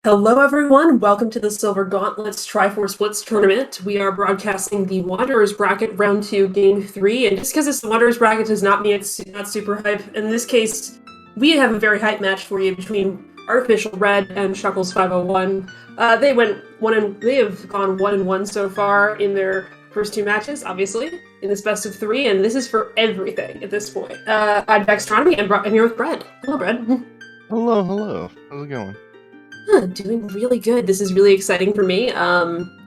Hello, everyone. Welcome to the Silver Gauntlets Triforce Blitz tournament. We are broadcasting the Wanderers bracket round 2, game 3. And just because it's the Wanderers bracket does not mean it's not super hype. In this case, we have a very hype match for you between Artificial Red and Chuckles501. They have gone 1-1 so far in their first two matches, obviously, in this best of 3, and this is for everything at this point. I'm jaxstronomy, and I'm here with Bread. Hello, Bread. Hello. How's it going? Doing really good. This is really exciting for me.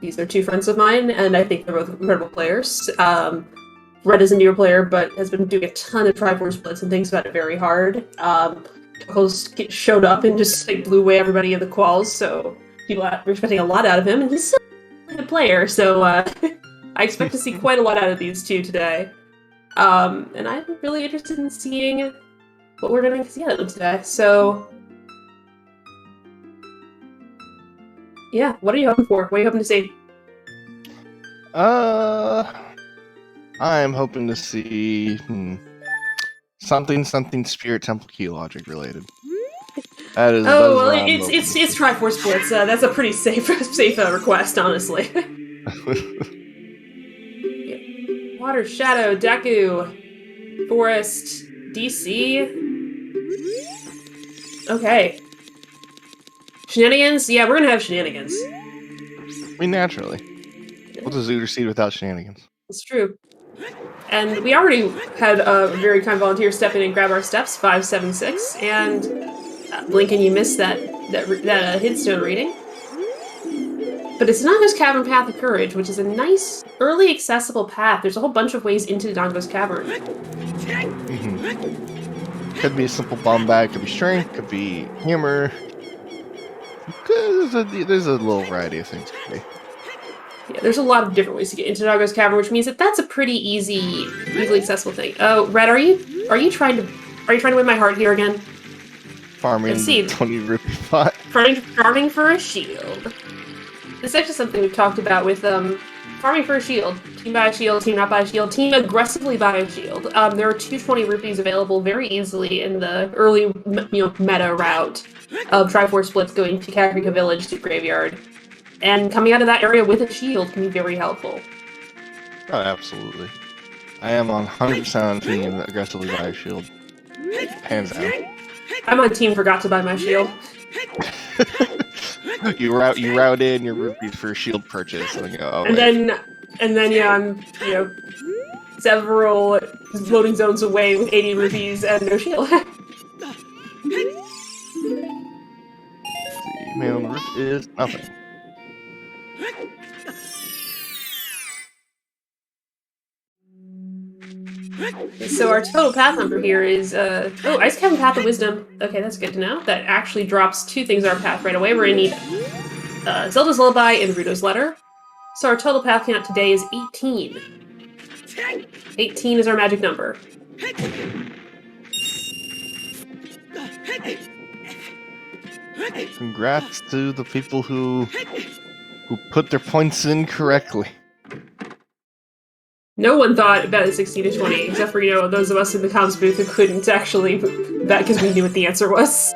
These are two friends of mine, and I think they're both incredible players. Red is a newer player, but has been doing a ton of Triforce Blitz and thinks about it very hard. Host showed up and just blew away everybody in the quals, so people are expecting a lot out of him, and he's still a good player, so I expect to see quite a lot out of these two today. And I'm really interested in seeing what we're going to see out of them today, so... yeah, what are you hoping for? What are you hoping to see? I'm hoping to see something Spirit Temple Key Logic related. That is. It's Triforce Blitz. That's a pretty safe request, honestly. Yeah. Water, Shadow, Deku, Forest, DC. Okay. Shenanigans? Yeah, we're gonna have shenanigans. Naturally. What's a Zooter Seed without shenanigans? It's true. And we already had a very kind volunteer step in and grab our steps, 576, and Lincoln, you missed that Hidstone reading. But it's Dango's Cavern Path of Courage, which is a nice, early accessible path. There's a whole bunch of ways into Dango's Cavern. Could be a simple bomb bag, could be strength, could be hammer. There's a little variety of things to be. Yeah, there's a lot of different ways to get into Dango's Cavern, which means that's a pretty easily accessible thing. Oh, Red, are you trying to win my heart here again? Farming 20 rupee pot. Farming for a shield. This is actually something we've talked about with farming for a shield. Team buy a shield, team not buy a shield, team aggressively buy a shield. There are 220 rupees available very easily in the early meta route of Triforce Blitz going to Kakarika Village to Graveyard. And coming out of that area with a shield can be very helpful. Oh, absolutely. I am on 100% on team aggressively buy a shield. Hands down. I'm on team forgot to buy my shield. You route in your rupees for a shield purchase, and then you go, oh, and then yeah, I'm several loading zones away with 80 rupees and no shield. Man on the roof is nothing. So our total path number here is, Ice Cavern Path of Wisdom. Okay, that's good to know. That actually drops two things on our path right away. We're gonna need Zelda's Lullaby and Ruto's Letter. So our total path count today is 18. 18 is our magic number. Congrats to the people who put their points in correctly. No one thought about it 16 to 20, except for, those of us in the comms booth who couldn't actually bet because we knew what the answer was.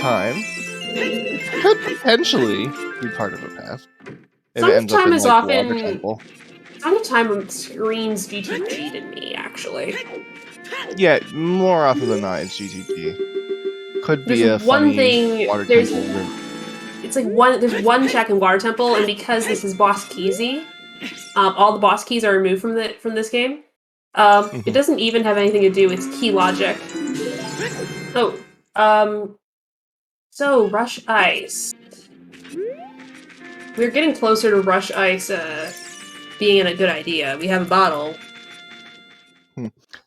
Time could potentially be part of a path. Time screams GTG to me, actually. Yeah, more often than not, it's GTG. Could be there's a one funny thing. water There's temple. it's like there's one check in Water Temple, and because this is boss keysy, all the boss keys are removed from this game. It doesn't even have anything to do with key logic. So Rush Ice. We're getting closer to Rush Ice being a good idea. We have a bottle.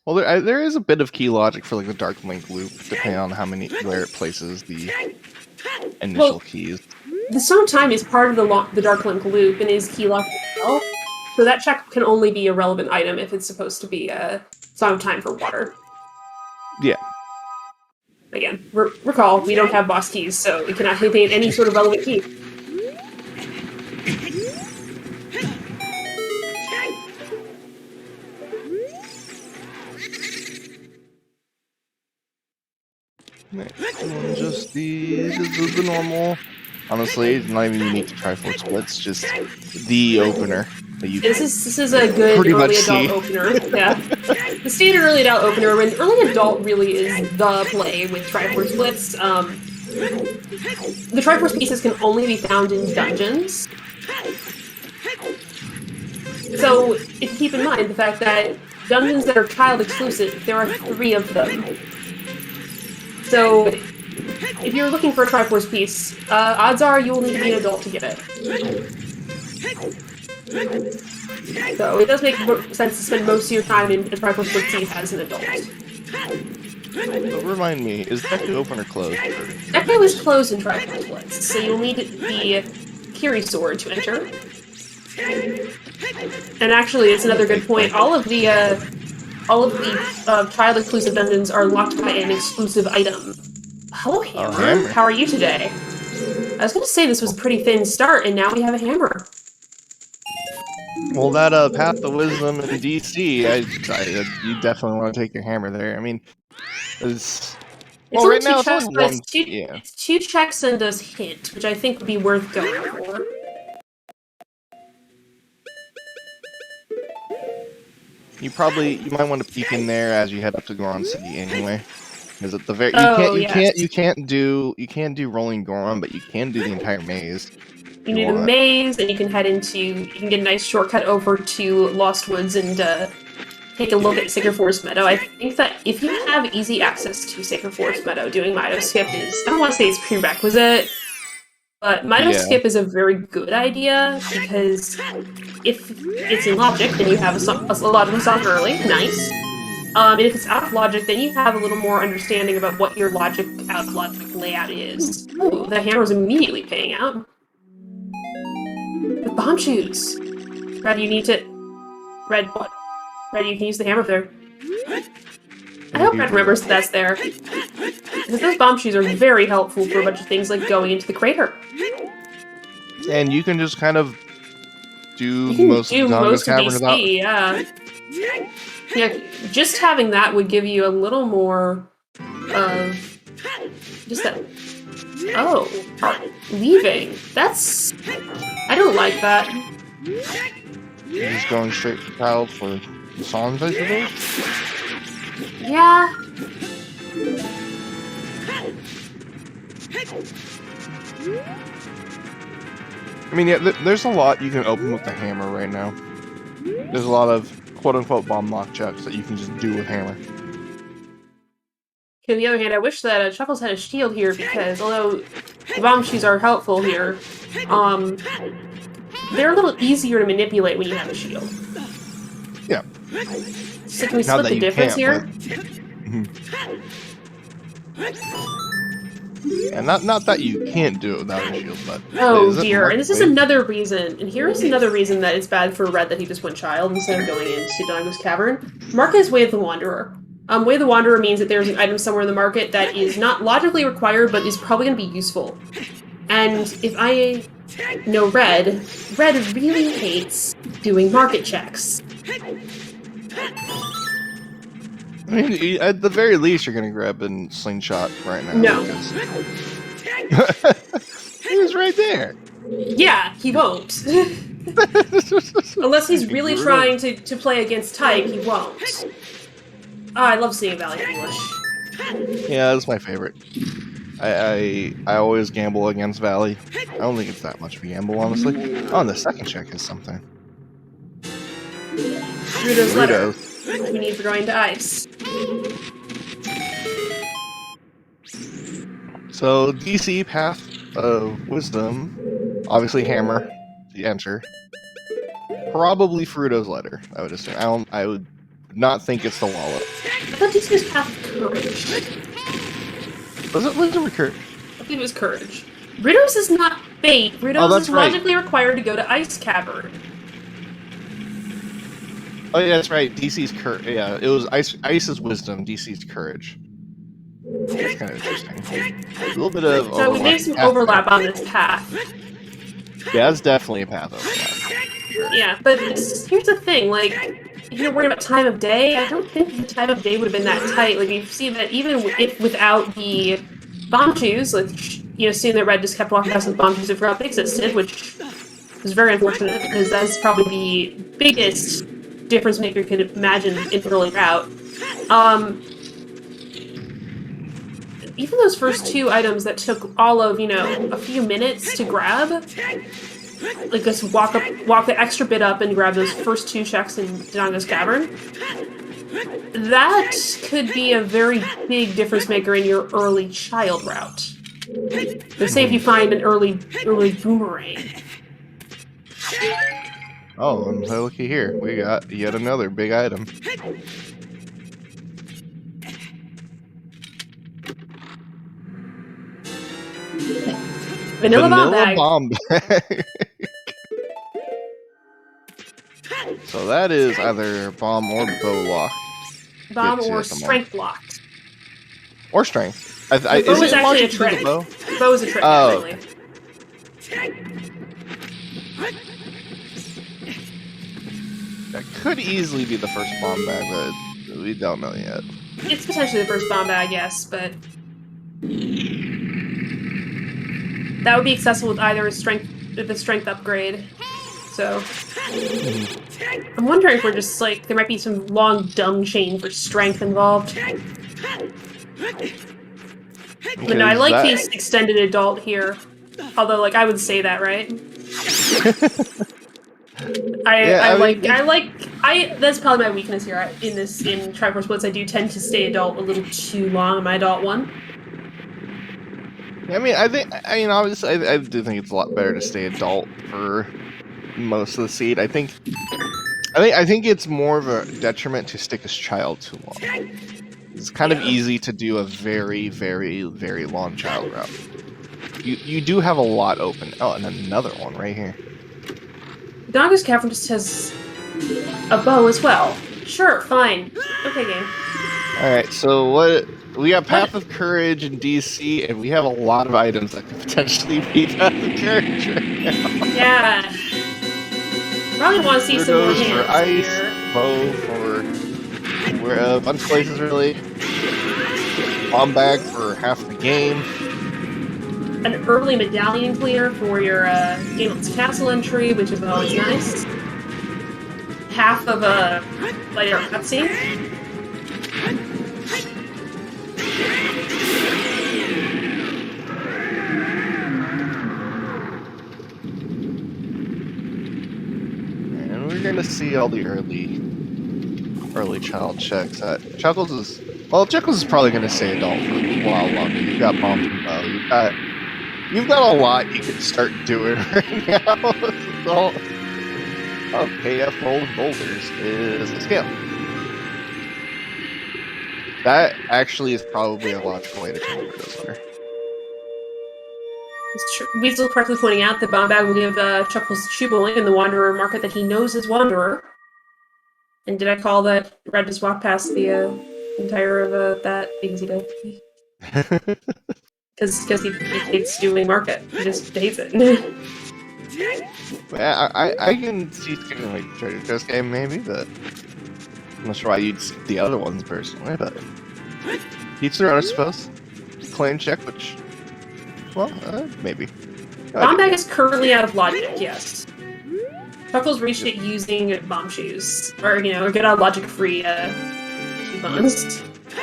Well, there is a bit of key logic for the Dark Link loop, depending on where it places the initial keys. The Song of Time is part of the Dark Link loop and is key locked as well. So that check can only be a relevant item if it's supposed to be a Song of Time for water. Yeah. Again, recall, we don't have boss keys, so it cannot contain any sort of relevant key. Just the normal. Honestly, it's not even unique to Triforce Blitz, just the opener that you This is a good pretty much early adult see. opener. Yeah, the standard early adult opener. When early adult really is the play with Triforce Blitz. The Triforce pieces can only be found in dungeons. So, if you keep in mind the fact that dungeons that are child exclusive, there are 3 of them. So, if you're looking for a Triforce piece, odds are you will need to be an adult to get it. So, it does make sense to spend most of your time in a Triforce Blitz as an adult. But remind me, is that the opener closed? That guy was closed in Triforce Blitz, so you'll need the Kiri sword to enter. And actually, it's another good point. All of the child exclusive dungeons are locked by an exclusive item. Hello, Hammer. Hammer. How are you today? I was going to say this was a pretty thin start, and now we have a hammer. Well, that Path of Wisdom in DC, you definitely want to take your hammer there. I mean, it's well, only right now 2 checks, it's but only one. it's 2 checks and a hint, which I think would be worth going for. You might want to peek in there as you head up to Goron City anyway. Because at the very you can't do rolling Goron, but you can do the entire maze. You need a maze, and you can you can get a nice shortcut over to Lost Woods and take a look at Sacred Forest Meadow. I think that if you have easy access to Sacred Forest Meadow, doing Mido Skip is, I don't want to say it's prerequisite, but Mido Skip is a very good idea, because if it's in Logic, then you have a logical song early, nice. And if it's out of Logic, then you have a little more understanding about what your out of Logic layout is. Ooh, the hammer is immediately paying out. The bomb shoes! Red, you need to... Red, what? Red, you can use the hammer there. I hope Red remembers that's there. Because those bomb shoes are very helpful for a bunch of things like going into the crater. And you can just kind of do most of DC, yeah. Yeah, just having that would give you a little more of just that. Oh, leaving. That's. I don't like that. You're just going straight to Kyle for songs, I suppose? Yeah. I mean, yeah, there's a lot you can open with the hammer right now. There's a lot of quote-unquote bomb lock checks that you can just do with hammer. On the other hand, I wish that Chuckles had a shield here, because although the bomb shoes are helpful here, they're a little easier to manipulate when you have a shield. Yeah. So can we split the difference here? And not that you can't do it without a shield, but... Oh dear, and this is another reason, and here is another reason that it's bad for Red that he just went child instead of going into Doggo's Cavern. Mark is Way of the Wanderer. Way of the Wanderer means that there's an item somewhere in the market that is not logically required, but is probably going to be useful. And if I know Red really hates doing market checks. I mean, at the very least, you're going to grab and slingshot right now. No. He was right there. Yeah, he won't. Unless he's really trying to play against type, he won't. Oh, I love seeing Valley Foolish. Yeah, that's my favorite. I always gamble against Valley. I don't think it's that much of a gamble, honestly. Oh, and the second check is something. Rudo's letter, which we need for going to ice. So, DC Path of Wisdom, obviously Hammer, the enter. Probably Fruito's letter, I would assume. I would not think it's the wallet. I thought DC was Path of Courage. Was it Wisdom or Courage? I believe it was Courage. Rudo's is not fate. Rudo's is logically required to go to Ice Cavern. Oh yeah, that's right. DC's courage. Yeah, it was Ice's wisdom. DC's courage. That's kind of interesting. A little bit of overlap. So we made some overlap on this path. Yeah, it's definitely a path overlap. Yeah, but here's the thing. Like, if you're worried about time of day, I don't think the time of day would have been that tight. Like, you see that even if without the bomb shoes, like, seeing that Red just kept walking past the bomb shoes and forgot they existed, which is very unfortunate, because that's probably the biggest difference maker you could imagine in an early route. Even those first two items that took all of, a few minutes to grab, like just walk the extra bit up and grab those first two checks in Donga's Cavern, that could be a very big difference maker in your early child route. Let's say if you find an early boomerang. Oh, and looky here. We got yet another big item. Vanilla bomb bag. So that is either bomb or bow lock. Bomb or strength locked. Or strength. Bow is actually a trick. Bow is a trick, actually. That could easily be the first bomb bag, but we don't know yet. It's potentially the first bomb bag, yes, but that would be accessible with either the strength upgrade. So I'm wondering if we're just like there might be some long dumb chain for strength involved. But no, I like the extended adult here. Although, like, I would say that, right? That's probably my weakness here in Triforce Blitz. I do tend to stay adult a little too long in my adult one. I mean, obviously, I do think it's a lot better to stay adult for most of the seed. I think it's more of a detriment to stick as child too long. It's kind of easy to do a very, very, very long child route. You do have a lot open. Oh, and another one right here. Donga's Cavern just has a bow as well. Sure, fine. Okay, game. Alright, so what... We got Path of Courage in DC, and we have a lot of items that could potentially be Path of Courage right now. Yeah. Probably want to see some more hands for ice, here. bow for a bunch of places, really. Bomb bag for half the game. An early medallion clear for your Galen's Castle entry, which is always nice. Half of a lighter cutscene. And we're gonna see all the early child checks. Chuckles is probably gonna stay adult for a while longer. You've got bomb and bow. You've got a lot you can start doing right now. KF Rolled Boulders is a skill. That actually is probably a logical way to come over this winner. Weasel correctly pointing out that bomb bag will give Chuckles Shoeboling in the Wanderer market that he knows is Wanderer. And did I call that Red just walked past the entire of that because he does? Because he hates doing market. He just hates it. I can see it's getting like treasure chest game maybe, but I'm not sure why you'd skip the other ones personally, but each their own, I suppose. Claim check, which, well, maybe. Bomb bag is currently out of logic, yes. Chuckles reached it using bomb shoes, or get out of logic free coupons.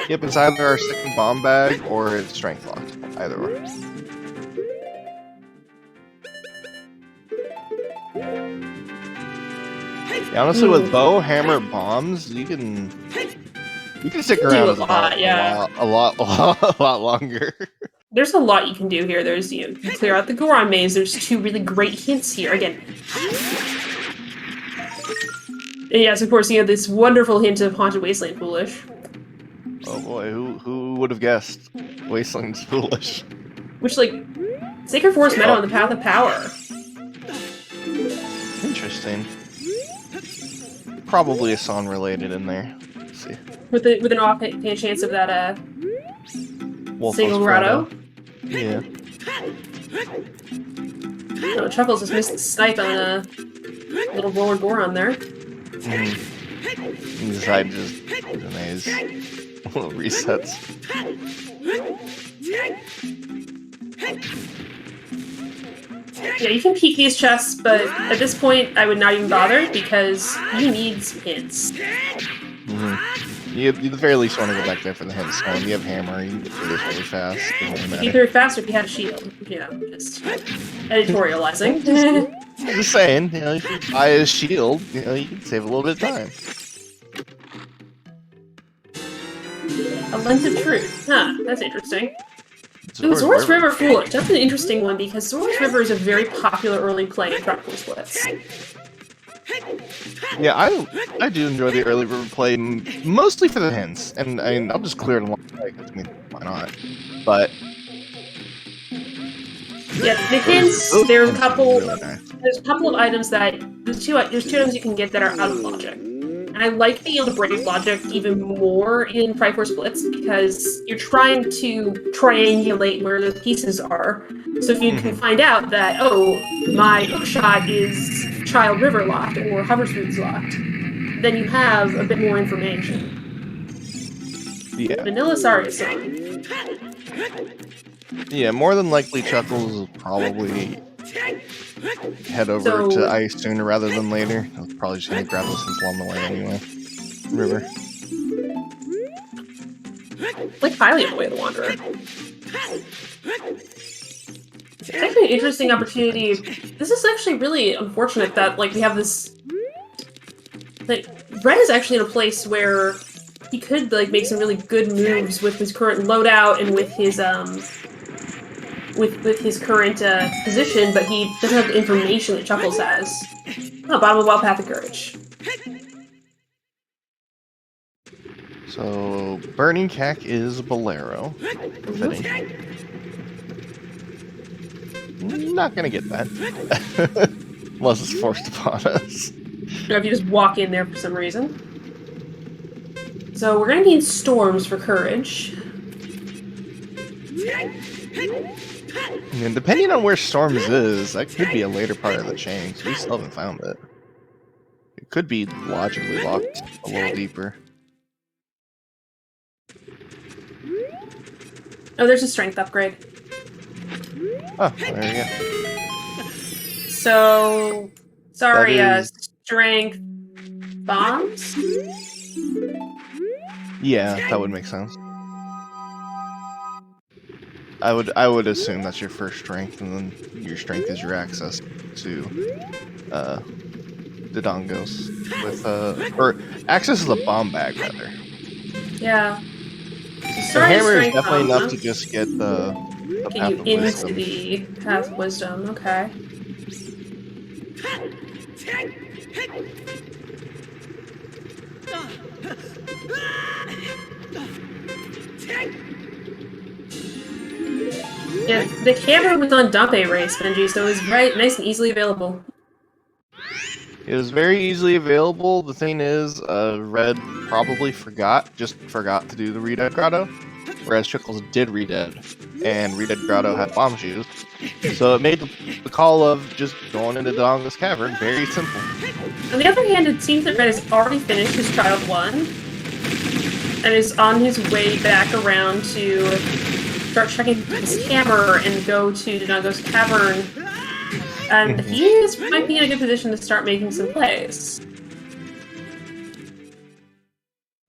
Yep, it's either our second bomb bag or it's strength locked. Either or. Yeah, honestly, with bow, hammer, bombs, you can stick around a lot longer. There's a lot you can do here. There's you clear out the Goron maze. There's two really great hints here. Again, and yes, of course, this wonderful hint of Haunted Wasteland Foolish. Oh boy, who would have guessed Wasteland's Foolish? Which, like, Sacred Forest Meadow on the Path of Power. Interesting. Probably a song related in there. Let's see. With an offhand chance of that single grotto. Yeah. Oh, Chuckles just missed the snipe on a little roller Goron there. And decide to just do the maze. Little resets. Yeah, you can peek these chests, but at this point, I would not even bother because he needs hints. You at the very least want to go back there for the hints. When you have hammer, you can get through this really fast. You can do it faster if you had a shield. You know, just editorializing. Just saying, you know, if you buy a shield, you know, you can save a little bit of time. A lens of truth. Huh, that's interesting. Ooh, Zora's River Foolish. That's an interesting one because Zora's River is a very popular early play in Triforce Blitz. Yeah, I do enjoy the early river play, mostly for the hints, and I mean, I'll just clear it along the way, 'cause, I mean, why not? But yeah, the hints. There's a couple. There's a couple of items that there's two items you can get that are out of logic. And I like being able to break logic even more in Triforce Blitz because you're trying to triangulate where the pieces are. So if you can find out that, oh, my hookshot is Child River locked or Hover Smooth's locked, then you have a bit more information. Yeah. Vanilla Saria song. Yeah, more than likely Chuckles will probably head over to ice sooner rather than later. I was probably just gonna grab those things along the way anyway. River. Like highly on the way of the Wanderer. It's actually an interesting opportunity. This is actually really unfortunate that like we have this. Like Red is actually in a place where he could like make some really good moves with his current loadout and with his with his current position, but he doesn't have the information that Chuckles has. Oh, bottom of Wild Path of Courage. So, Burning Cack is Bolero. Fitting. Not gonna get that. Unless it's forced upon us. Or if you just walk in there for some reason. So we're gonna need storms for courage. And depending on where Storms is, that could be a later part of the chain, because we still haven't found it. It could be logically locked a little deeper. Oh, there's a strength upgrade. Oh, there we go. So, sorry, strength bombs? Yeah, that would make sense. I would assume that's your first strength, and then your strength is your access to the dongos with or access to the bomb bag rather. Yeah. The hammer is definitely enough to just get the get you into the path of wisdom. Okay. Yeah, the camera was on Dumpe Race, Benji, so it was right, nice and easily available. It was very easily available. The thing is, Red probably just forgot to do the Redead Grotto, whereas Chuckles did Redead, and Redead Grotto had bomb shoes. So it made the call of just going into Donga's Cavern very simple. On the other hand, it seems that Red has already finished his Child 1, and is on his way back around to start checking his hammer and go to Donga's Cavern. And he might be in a good position to start making some plays.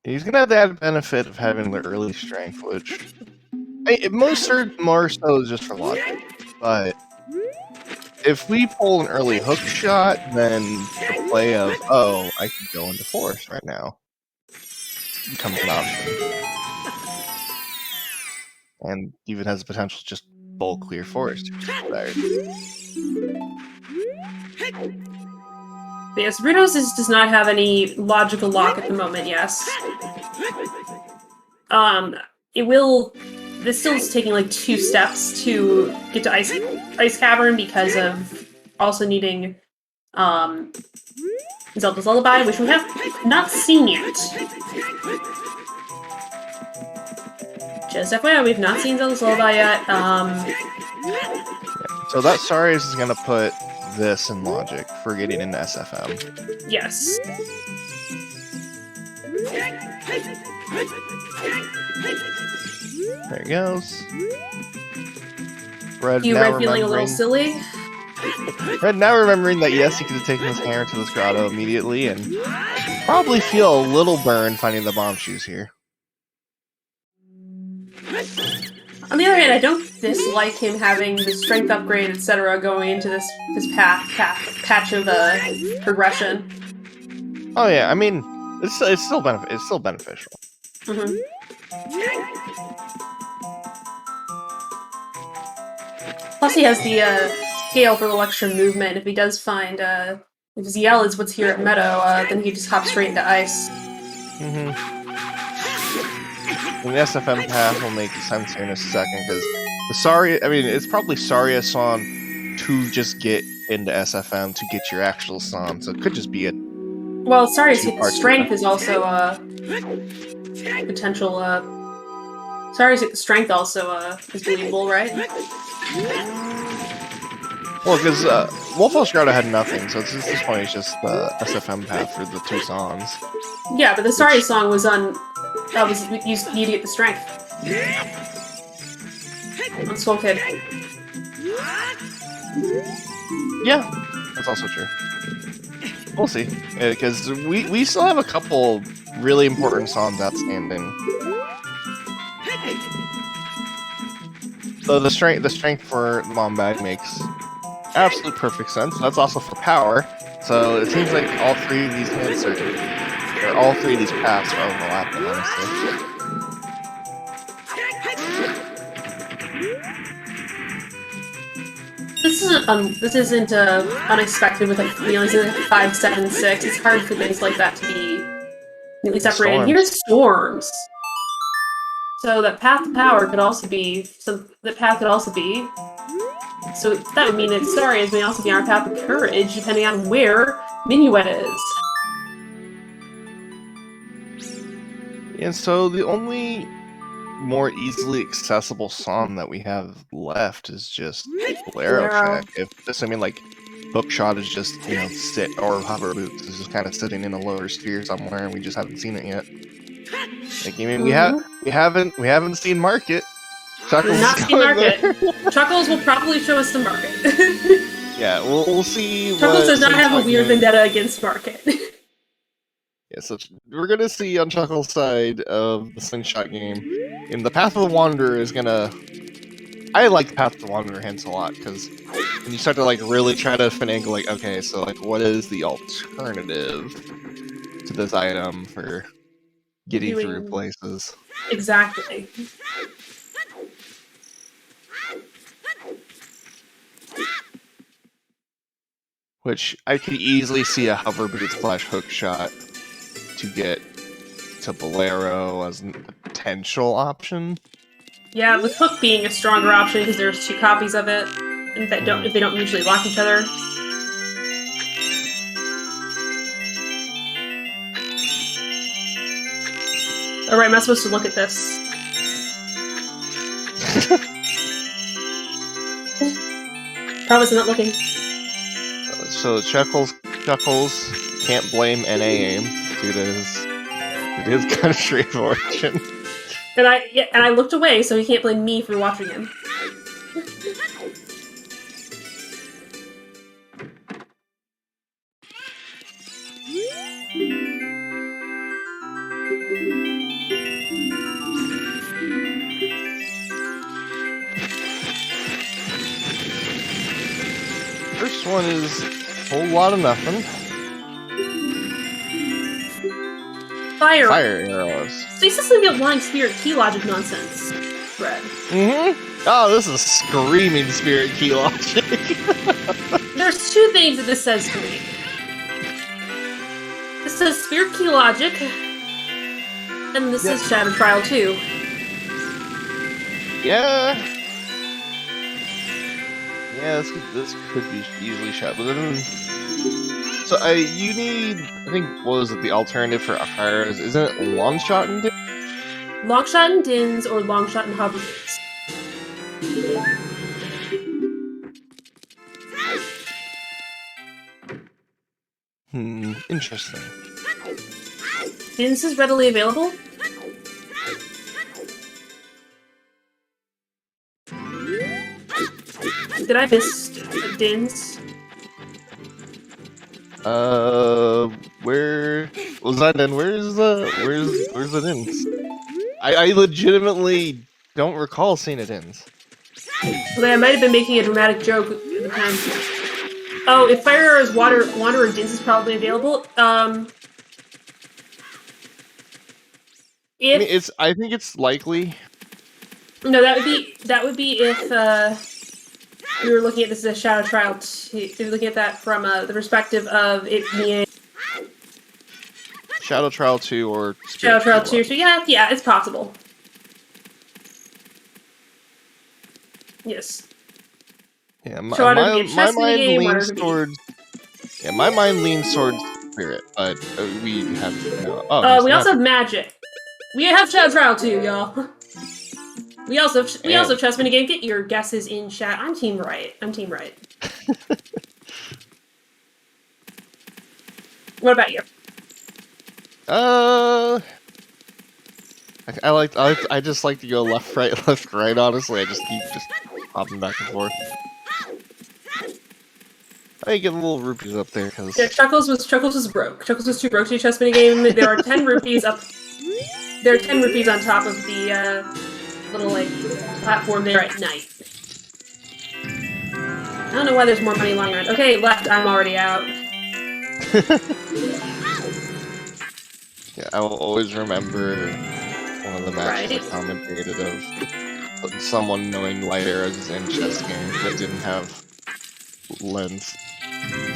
He's gonna have the added benefit of having the early strength, which more so is just for logic. But if we pull an early hook shot, then the play of I could go into forest right now becomes an option, and even has the potential to just full clear forest. But yes, Rudos does not have any logical lock at the moment, yes. It will... This still is taking like 2 steps to get to Ice Cavern because of also needing Zelda's Lullaby, which we have not seen yet. Just FYI, we've not seen Zelda's Lullaby yet. So that Sarius is gonna put this in logic for getting into SFM. Yes. There he goes. Red You now Red feeling a little silly? Red now remembering that yes, he could have taken his hammer to this grotto immediately and probably feel a little burned finding the bomb shoes here. On the other hand, I don't dislike him having the strength upgrade, etc., going into this patch of progression. Oh yeah, I mean, it's still beneficial. Mm-hmm. Plus, he has the scale for the extra movement. If he does find if his yell is what's here at Meadow, then he just hops straight into ice. Mm-hmm. And the SFM path will make sense here in a second because it's probably Saria-san to just get into SFM to get your actual San, so it could just be a. Well, Saria's strength is also potential. Saria's strength also is believable, right? Well, because Wolfhouse Grotto had nothing, so it's this point it's just the SFM path for the two songs. Yeah, but the Saria song was you need to get the strength. On Soul Kid. Yeah, that's also true. We'll see, because we still have a couple really important songs outstanding. So the strength for the Mom Bag makes absolute perfect sense. That's also for power. So it seems like all three of these hits or all three of these paths are overlapping, honestly. This isn't unexpected with like feelings like 5, 7, 6. It's hard for things like that to be neatly separated. Here's storms. So that path to power could also be So that would mean that Saria's may also be our path to courage, depending on where Minuet is. And so the only more easily accessible song that we have left is just Bolero track. If assuming like Hookshot is just sit, or Hover Boots is just kind of sitting in a lower sphere somewhere, and we just haven't seen it yet. Like, I mean, we haven't seen Market. Chuckles We've not seen Market. Chuckles will probably show us the Market. Yeah, we'll see. Chuckles does not have a weird vendetta against Market. Yeah, so we're gonna see on Chuckles' side of the Slingshot game. And the Path of the Wanderer is gonna. I like Path of the Wanderer hints a lot because when you start to like really try to finagle, like, okay, so like, what is the alternative to this item for getting through places? Exactly. Which I could easily see a Hover Boot / Hookshot to get to Bolero as a potential option. Yeah, with Hook being a stronger option because there's 2 copies of it, and that if they don't usually lock each other. Alright, am I supposed to look at this? Promise I'm not looking. So Chuckles can't blame NA aim due to his country of origin. And I looked away, so he can't blame me for watching him. First one is a whole lot of nothing. Fire arrows. So this is the blind spirit key logic nonsense, Bread. Oh, this is screaming spirit key logic. There's 2 things that this says to me. This says spirit key logic, and this is Shadow Trial 2. Yeah. Yeah, this could be easily shot, but then. So you need, I think, what was it? The alternative for fire isn't it long shot and dins? Long shot and dins or long shot and hover boots. Interesting. Dins is readily available? Did I miss Dins? Where was that in? Where's the Dins? I legitimately don't recall seeing it Dins. Okay, I might have been making a dramatic joke at the time. Oh, if Fire Arrow's Wanderer Dins is probably available. If I mean, I think it's likely. no, that would be if we were looking at this as a Shadow Trial. If we were looking at that from the perspective of it being Shadow Trial 2 or Shadow Trial 2. So yeah, it's possible. Yes. Yeah, my mind leans towards. Yeah, my mind leans towards Spirit, but we have no. Oh, we also have Magic. We have Shadow Trial 2, y'all. We also chess minigame. Get your guesses in chat. I'm Team Right. What about you? I just like to go left, right. Honestly, I just keep hopping back and forth. I get a little rupees up there because yeah, Chuckles was broke. Chuckles was too broke to do chess minigame. There are 10 rupees up. There are 10 rupees on top of the little like platform there at night. I don't know why there's more money lying around. Okay, left. I'm already out. Yeah, I will always remember one of the matches I commentated of someone knowing light arrows in chess games that didn't have lens.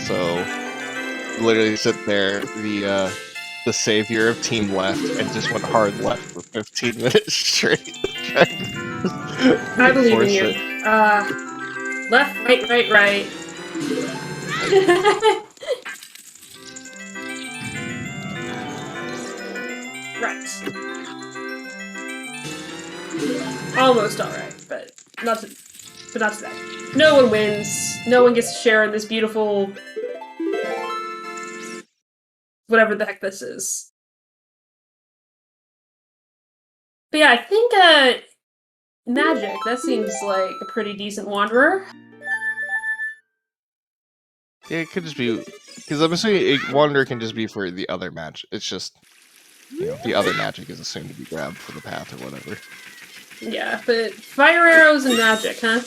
So literally sit there, the savior of Team Left, and just went hard left for 15 minutes straight. I believe in you. Left, right. Right. Almost alright, but not today. No one wins. No one gets to share in this beautiful whatever the heck this is. But yeah, I think Magic, that seems like a pretty decent Wanderer. Yeah, it could just be because I'm assuming Wanderer can just be for the other match. It's just the other magic is assumed to be grabbed for the path or whatever. Yeah, but fire arrows and magic, huh?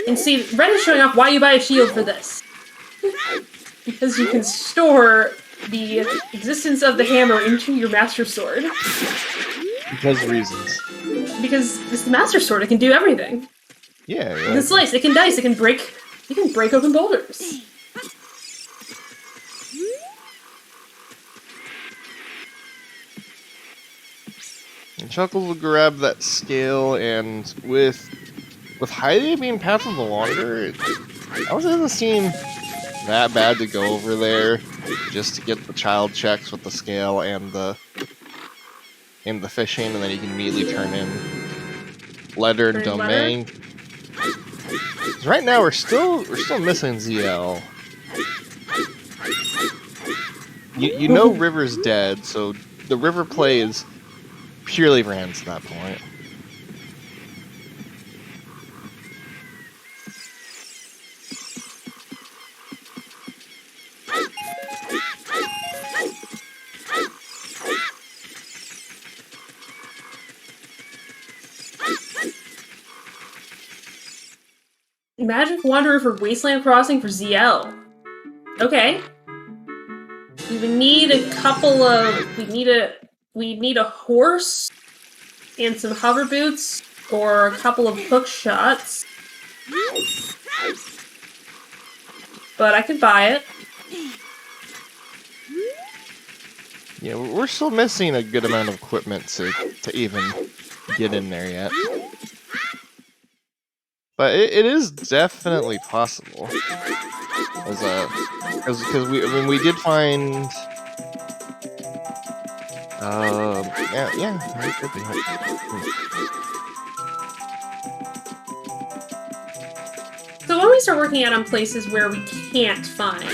And see, Red is showing off why you buy a shield for this. Because you can store the existence of the hammer into your Master Sword. Because reasons. Because it's the Master Sword, it can do everything. Yeah. It can slice, it can dice, it can break open boulders. And Chuckles will grab that scale, and with Heidi being Path of the Wanderer, it doesn't seem that bad to go over there just to get the child checks with the scale and the fishing, and then you can immediately turn in letter and domain. Right now we're still missing ZL. You know River's dead, so the River play is purely for hands at that point. Magic Wanderer for Wasteland Crossing for ZL. Okay. We would need a couple of... We need a horse and some hover boots or a couple of hook shots. But I could buy it. Yeah, we're still missing a good amount of equipment to even get in there yet. But it is definitely possible. Because we did find. Yeah, it could be. So when we start working out on places where we can't find.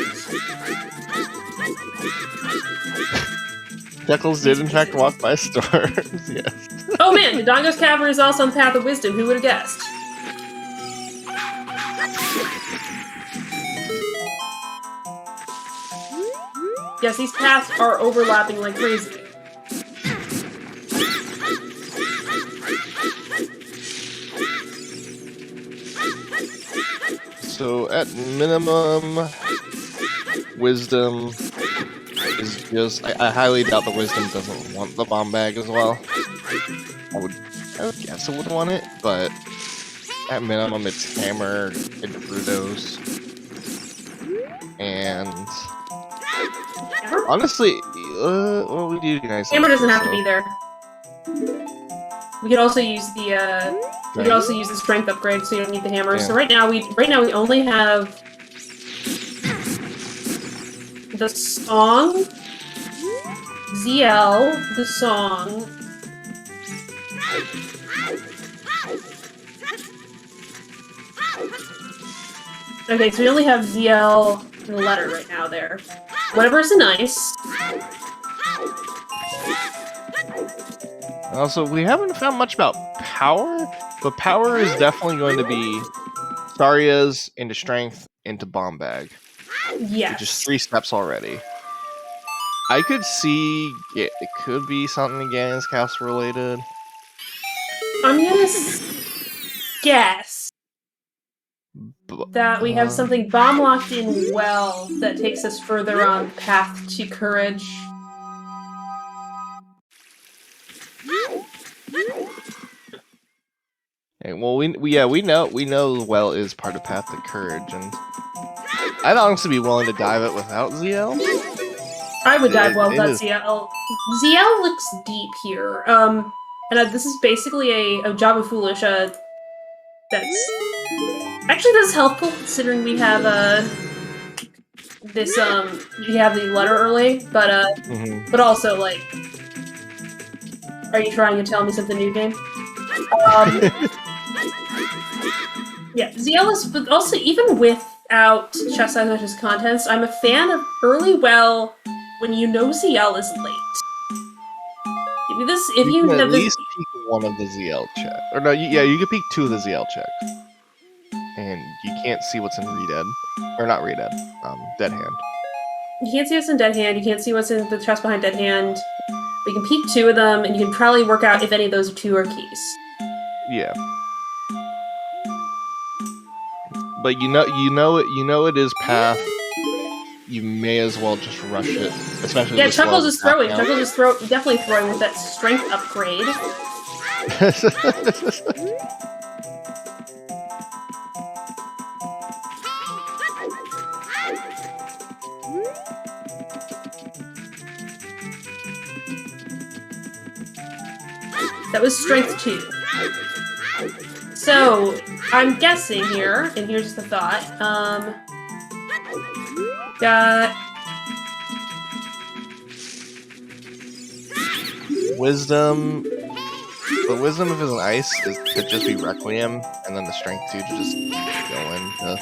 Chuckles did in fact walk by stars, yes. Oh man, Dodongo's Cavern is also on the path of wisdom. Who would have guessed? Yes, these paths are overlapping like crazy. So at minimum, wisdom is just. I highly doubt the wisdom doesn't want the bomb bag as well. I would guess it would want it, but at minimum it's hammer and Brutos. And honestly, what would you guys? Hammer doesn't have to be there. We could also use the we could also use the strength upgrade, so you don't need the hammer. Yeah. So right now we only have the song, ZL, the song. Okay, so we only have ZL and the letter right now there. Whatever's a nice. Also, we haven't found much about power, but power is definitely going to be Staria's into strength into bomb bag. Yes. Just 3 steps already. I could see it could be something against cast related. I'm gonna guess that we have something bomb locked in well that takes us further on path to courage. Okay, well, we know well is part of path to courage, and I'd honestly be willing to dive it without ZL. I would dive well without ZL. ZL looks deep here. And this is basically a job of foolish. That's actually that's helpful considering we have this we have the letter early, but but also like, are you trying to tell me something new, game? Yeah, ZL is, but also even without Chastisement contents, I'm a fan of early well when you know ZL is late. If you can have at this, least peek one of the ZL checks, or no, you can peek 2 of the ZL checks, and you can't see what's in Redead, or not Redead, Dead Hand. You can't see what's in Dead Hand. You can't see what's in the chest behind Dead Hand. We can peek 2 of them, and you can probably work out if any of those 2 are keys. Yeah. But you know it is path. You may as well just rush it, especially. Yeah, Chuckles is throwing. Chuckles is definitely throwing with that strength upgrade. That was strength 2. So, I'm guessing here, and here's the thought, got... Wisdom. But wisdom, if it's an ice, could just be Requiem, and then the strength 2 to just go into...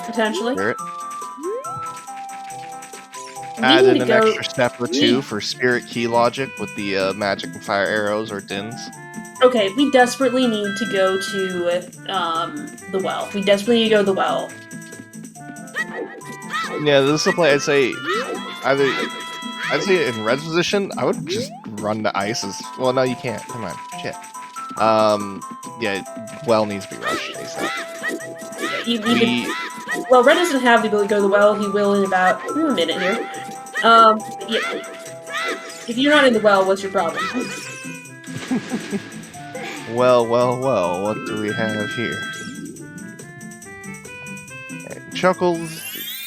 Potentially. Spirit. Added an extra step or 2 for Spirit Key logic with the magic and fire arrows or dins. Okay, we desperately need to go to the well. We desperately need to go to the well. Yeah, this is a play I'd say in Red's position, I would just run the ices. Well, no, you can't. Come on, shit. Yeah, well needs to be rushed ASAP. Well, Red doesn't have the ability to go to the well. He will in about a minute here. Yeah. If you're not in the well, what's your problem? Well, what do we have here? Okay, Chuckles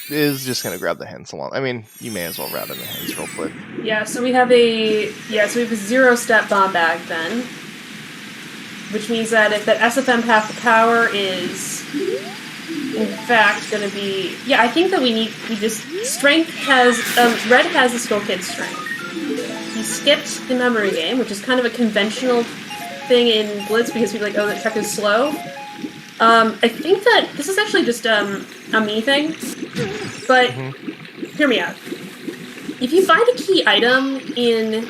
is just gonna grab the hens along. I mean, you may as well grab in the hens real quick. Yeah, so we have a 0-step bomb bag then. Which means that if that SFM path to power is in fact gonna be... Yeah, I think that Strength has... Red has the Skill Kid Strength. He skipped the memory game, which is kind of a conventional thing in Blitz because people are like, oh, that check is slow. I think that this is actually just a me thing, but hear me out. If you find a key item in...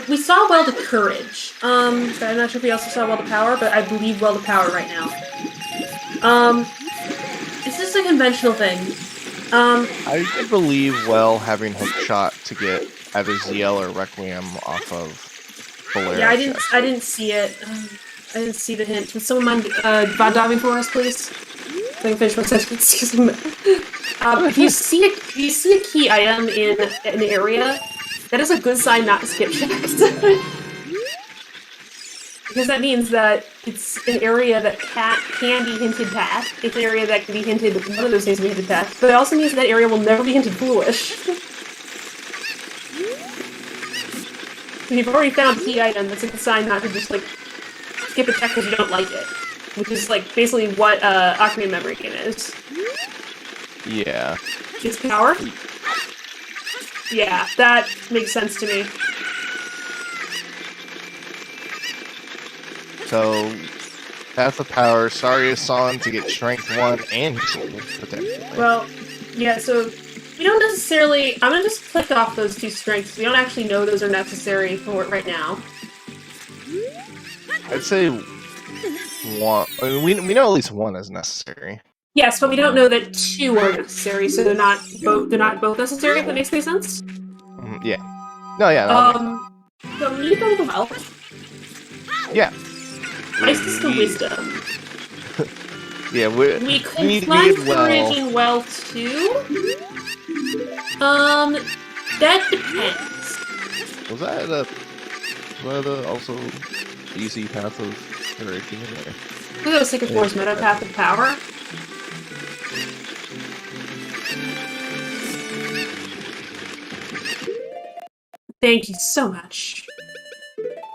we saw Well to Courage. I'm not sure if we also saw Well to Power, but I believe Well to Power right now. It's just a conventional thing. I could believe Well having hook shot to get either ZL or Requiem off of Bolero. Yeah, I didn't see it. I didn't see the hint. Would someone mind bot diving for us, please? So I can finish my sentence. Excuse me. If you see a key item in an area, that is a good sign not to skip checks. Because that means that it's an area that can be hinted past. It's an area that can be hinted, one of those things can be hinted past. But it also means that area will never be hinted foolish. If you've already found a key item, that's a good sign not to just, like, skip a check because you don't like it. Which is, like, basically what Ocarina Memory Game is. Yeah. Its power? Yeah, that makes sense to me. So, Path of Power, Saria-san to get Strength 1 and potentially. Well, yeah, so we don't necessarily... I'm gonna just click off those 2 strengths. We don't actually know those are necessary for it right now. I'd say one. I mean, we know at least one is necessary. Yes, but we don't know that 2 are necessary, so they're not both necessary, if that makes any sense. Yeah. No, yeah. So we need to go to the well. Yeah. Isis to Wisdom. Yeah, we could find Courage in Well too. That depends. Was that also easy Path of Courage? We'll go Sacred Force Meta Path of Power. Thank you so much.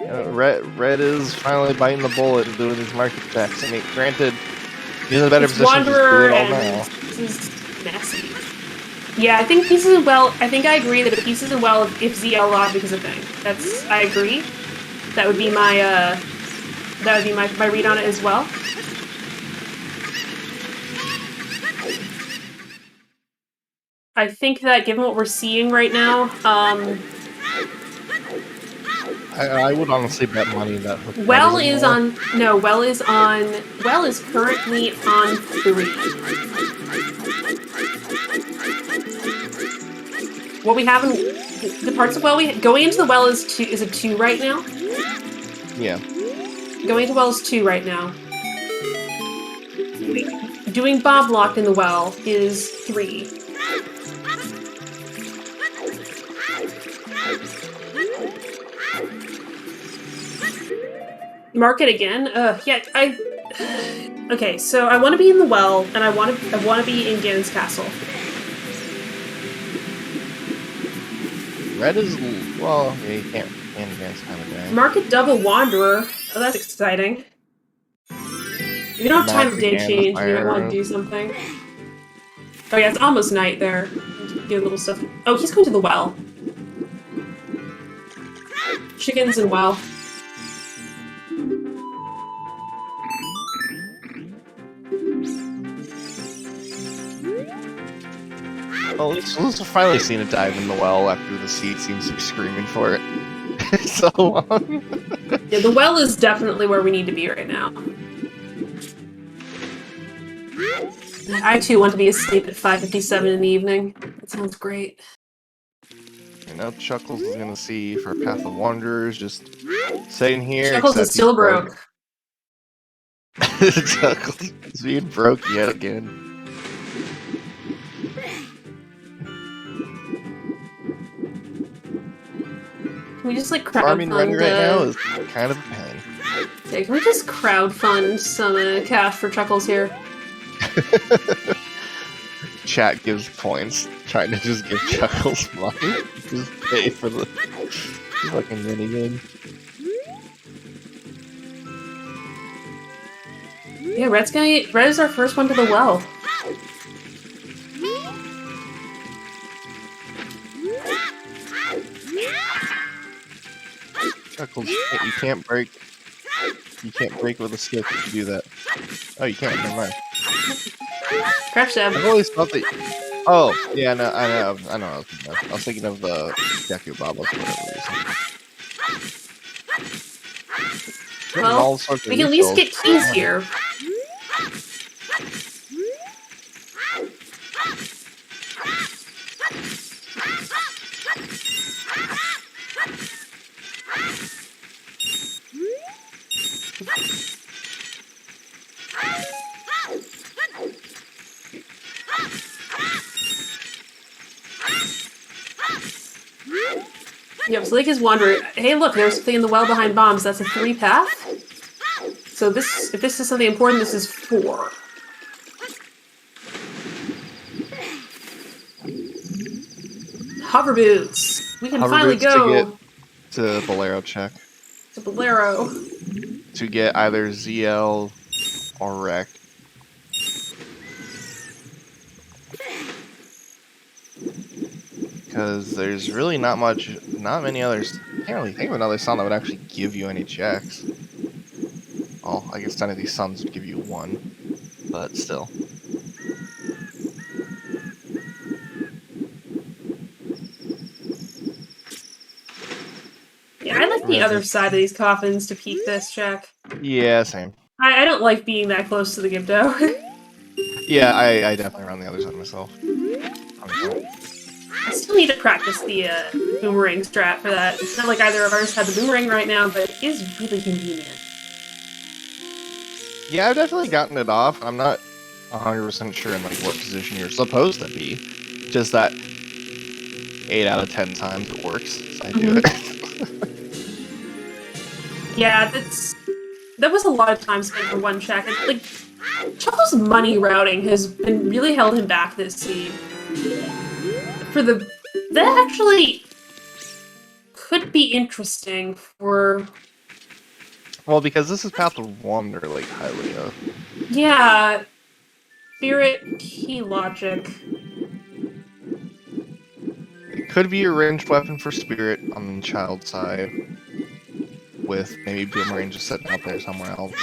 Red is finally biting the bullet and doing these market checks. I mean, granted, he's in a better position to do it all now. This is messy. Yeah, I think Pieces of Well. I think I agree that Pieces of Well, if ZL logic is a thing, I agree. That would be my my read on it as well. I think that given what we're seeing right now, I would honestly bet money that Well is currently on 3. What we have in the parts of Well going into the Well is a 2 right now. Yeah. Going into Well is 2 right now. Doing Bob Locked in the Well is 3. Mark it again? Yeah, okay, so I want to be in the Well, and I want to be in Ganon's Castle. Red is... well, yeah, you can't advance kind of guy. Mark it Double Wanderer. Oh, that's exciting. You don't have time of day change, you might want to do something. Oh yeah, it's almost night there. Get little stuff. Oh, he's going to the Well. Chickens and Well. Well, at least we've finally seen a dive in the Well after the seed seems to be screaming for it so long. Yeah, the Well is definitely where we need to be right now. I too want to be asleep at 5:57 in the evening. That sounds great. You know, Chuckles is gonna see for Path of Wanderers, just sitting here. Chuckles is still broke. Chuckles is being broke yet again. Can we just like Farming crowdfund? right now is kind of a pain. Yeah, can we just crowdfund some cash for Chuckles here? Chat gives points, trying to just give Chuckles money. Just pay for the fucking minigame. Yeah, Red is our first one to the Well. Chuckles, you can't break. You can't break with a stick if you do that. Oh, you can't. Never mind. Crash Dab. I've always thought that Oh, yeah, no, I know what I was thinking of. I was thinking of the Deku Bobbles for whatever reason. Getting Well, all sorts of we can at least refills. get keys here. Yep, so Lake is wondering, hey look, there's something in the well behind bombs. That's a 3 path. So if this is something important, this is 4. Hover boots. We can Hover finally boots to get go to Bolero check. to Bolero. To get either ZL or Wreck. Because there's really not many others. I can't really think of another song that would actually give you any checks. Well, I guess none of these songs would give you 1, but still. Yeah, I like the other side of these coffins to peek this check. Yeah, same. I don't like being that close to the Gibdo. Yeah, I definitely run the other side myself. I still need to practice the boomerang strat for that. It's not like either of ours have the boomerang right now, but it is really convenient. Yeah, I've definitely gotten it off. I'm not 100% sure in like what position you're supposed to be. Just that 8 out of 10 times it works. So I do it. Yeah, that was a lot of time spent for one check. And, like, Chuckles' money routing has been really held him back this seed. That actually could be interesting for. Well, because this is Path of Wonder, like Hylia. Yeah, Spirit key logic. It could be a ranged weapon for Spirit on the child side, with maybe Boomerang just sitting out there somewhere else.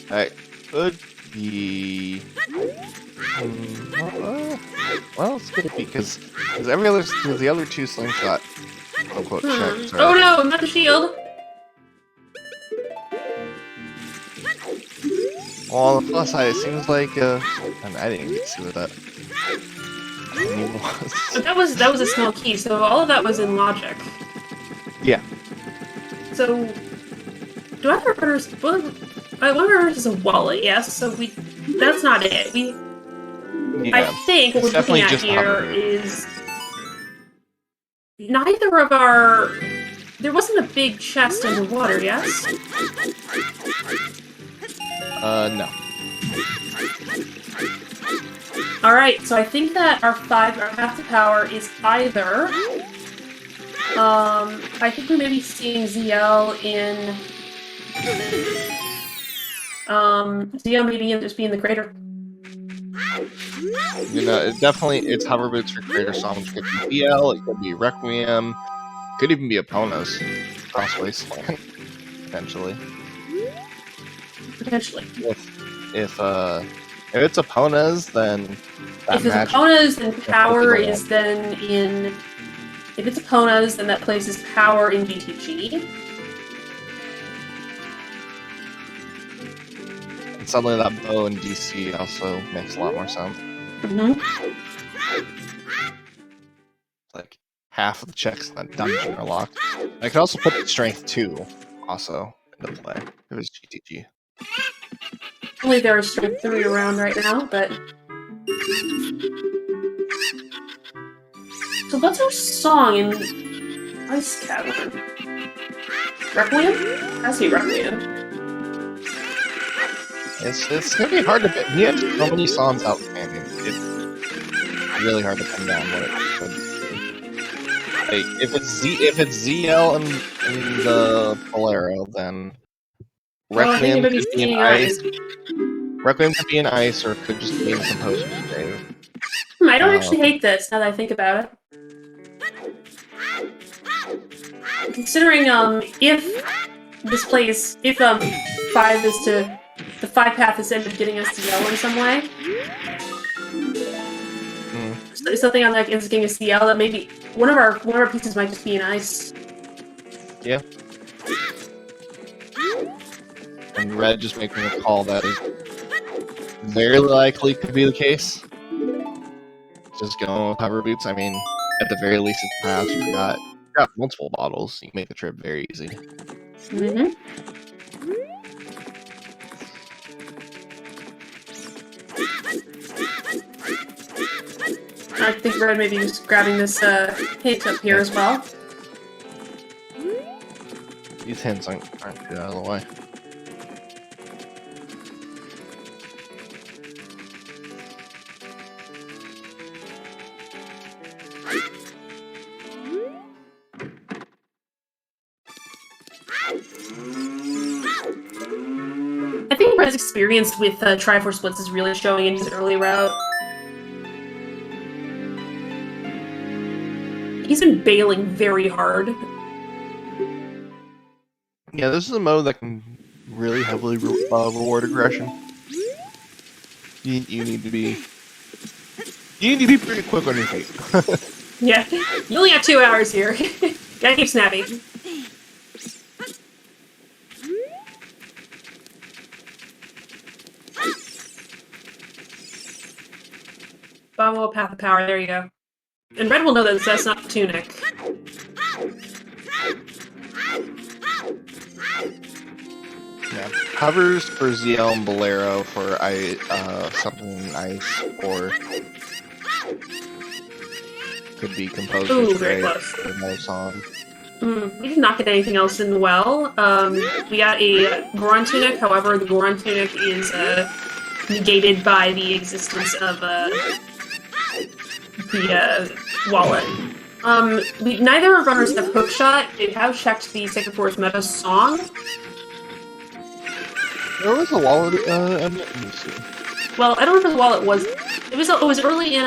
That could be. Well, it's gonna be because the other 2 slingshot quote checks are. Oh no, not the shield. Well, on the plus side, it seems like and I didn't get to see what that. Was. That was a small key, so all of that was in logic. Yeah. So, do I have reverse? One reverse is a wallet, yes. So that's not it. Yeah, I think what we're looking at here is neither of our. There wasn't a big chest underwater, yes? No. Alright, so I think that our path to power is either. I think we may be seeing ZL in. ZL maybe just being the crater. You know, it's hover boots for Crater Songs. It could be BL, it could be Requiem, could even be Epona's Cross Wasteland, potentially. Potentially. If it's Epona's, then if it's Epona's, then power is then in. If it's Epona's, then that places power in GTG. And suddenly that bow in DC also makes a lot more sense. Like half of the checks in that dungeon are locked. I could also put the strength 2 also into play. It was GTG. Only there are strength 3 around right now, but. So what's our song in Ice Cavern? Requiem? I see Requiem. It's gonna be hard to pin. He has so many songs outstanding. It's really hard to pin down what it should be. Like if it's ZL in the Bolero, then Requiem could be in ice. Requiem could be in ice, or it could just be in Composer Grave. I don't actually hate this now that I think about it. Considering if this plays, if 5 is to the 5 path is ended up getting us to yell in some way. So something on that is getting us to yell that maybe one of our pieces might just be in ice. Yeah. And red just making a call that is very likely could be the case. Just going with hover boots. I mean, at the very least, it's fast. You got multiple bottles. You can make the trip very easy. Mm-hmm. I think Red maybe just grabbing this hint up here as well. These hints aren't get out of the way. I think Red's experience with Triforce Blitz is really showing in his early route. He's been bailing very hard. Yeah, this is a mode that can really heavily reward aggression. You need to be pretty quick on your feet. Yeah, you only have 2 hours here. Gotta keep snappy. Bomb path of power, there you go. And Red will know that that's not the tunic. Yeah, hovers for ZL and Bolero for something in ice, or could be composed. Ooh, very close. Another song. We did not get anything else in well. We got a Goron tunic, however, the Goron tunic is negated by the existence of the wallet. Neither of runners have hookshot. They have checked the Sacred Forest meta song. There was a wallet. Let me see. Well, I don't remember the wallet was. It was early in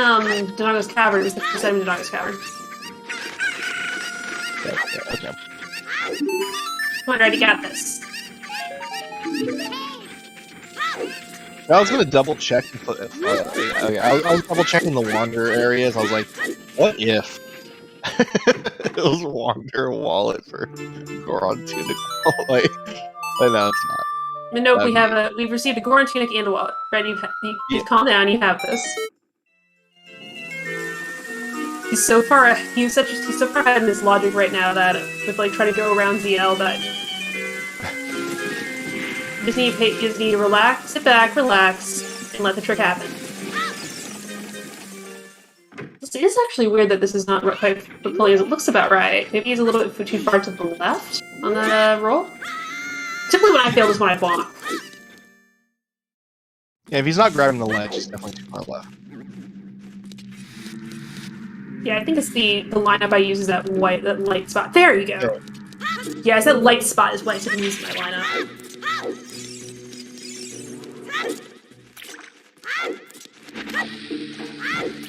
Donaga's Cavern. It was the first item in Donaga's Cavern. Okay. Come on, Red, you got this. I was gonna double check okay, I was double checking the wander areas. I was like, what if it was wander wallet for Goron tunic? Like, but no, it's not. But nope, we've received a Goron tunic and a wallet. Red, you calm down. You have this. He's so far ahead in his logic right now that with like trying to go around ZL that you just need to relax, sit back, relax, and let the trick happen. It is actually weird that this is not quite fully as it looks about right. Maybe he's a little bit too far to the left on that roll. Typically when I fail is when I bonk. Yeah, if he's not grabbing the ledge, he's definitely too far left. Yeah, I think it's the lineup I use is that light spot. There you go. Yeah, it's that light spot is what I typically use in my lineup.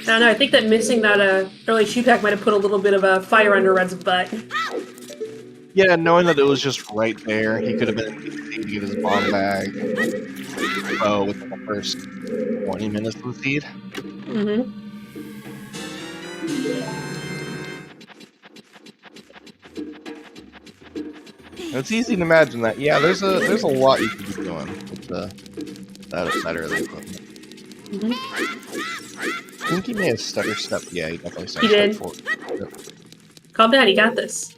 I don't know, I think that missing that early shoe pack might have put a little bit of a fire under Red's butt. Yeah, knowing that it was just right there, he could have been to get his bomb bag. Oh, within the first 20 minutes of the feed. Mm-hmm. It's easy to imagine that. Yeah, there's a lot you could be doing with that early equipment. Mm-hmm. I think he may have stutter stepped. Yeah, he definitely stutter did. stepped forward. Yep. Calm down, you got this.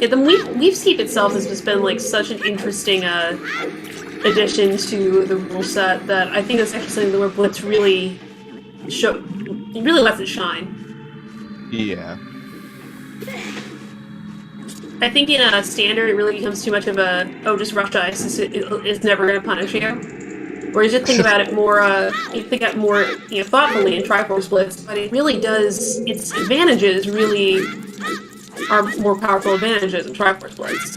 The Leaf Sweep itself has just been like such an interesting addition to the rule set that I think that's actually something where Blitz really lets it shine. Yeah. I think in a standard, it really becomes too much of a just rush ice. It's never going to punish you. Whereas you think about it more, thoughtfully in Triforce Blitz, but it really does. Its advantages really are more powerful advantages in Triforce Blitz.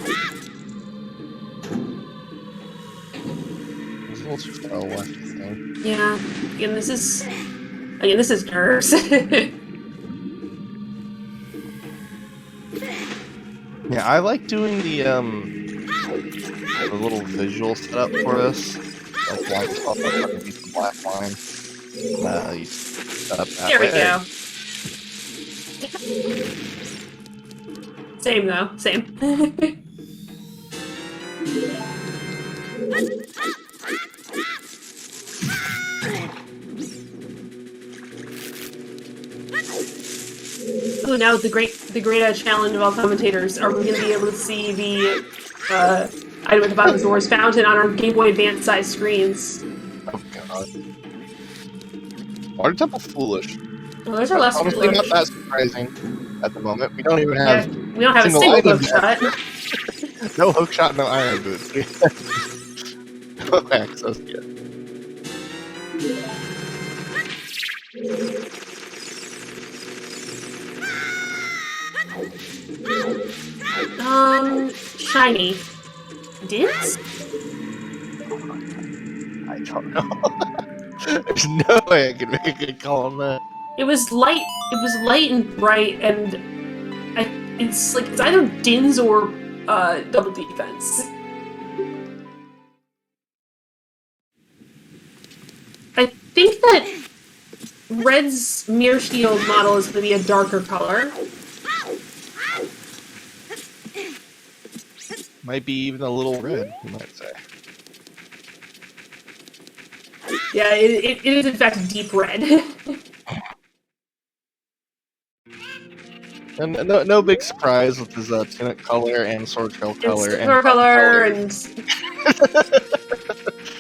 There's a little too far left, I think. Yeah, again, this is Again, this is nerves. Yeah, I like doing the little visual setup for this. Like lines up underneath the black line. You set up that There we way. go. Same though, same. Oh, now the great challenge of all commentators. Are we going to be able to see the item at the bottom of Zora's Fountain on our Game Boy Advance size screens? Oh god. Water Temple foolish. Oh, those are less Honestly, foolish. not that surprising at the moment. We don't even have We don't have a single item hook yet. shot. No hook shot, no iron boots. No access yet. Shiny. Dins? I don't know. There's no way I can make a good call on that. It was light and bright, and it's either Dins or double defense. I think that Red's Mirror Shield model is going to be a darker color. Might be even a little red, you might say. Yeah, it is in fact deep red. And no big surprise with his tunic color and sword trail color and Sword color and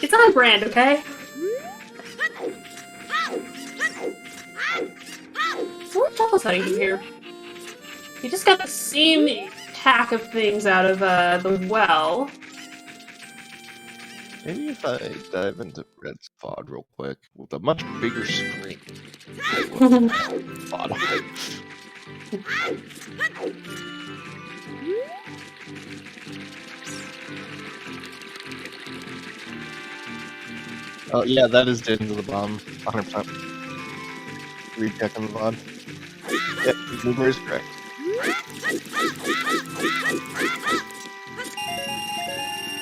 it's on brand, okay? So what Chuckles hiding here? He just got the same pack of things out of the well. Maybe if I dive into Red's VOD real quick with a much bigger screen. VOD. Oh yeah, that is dead into the bomb, 100%. Rechecking the VOD. Yep, Goober is correct.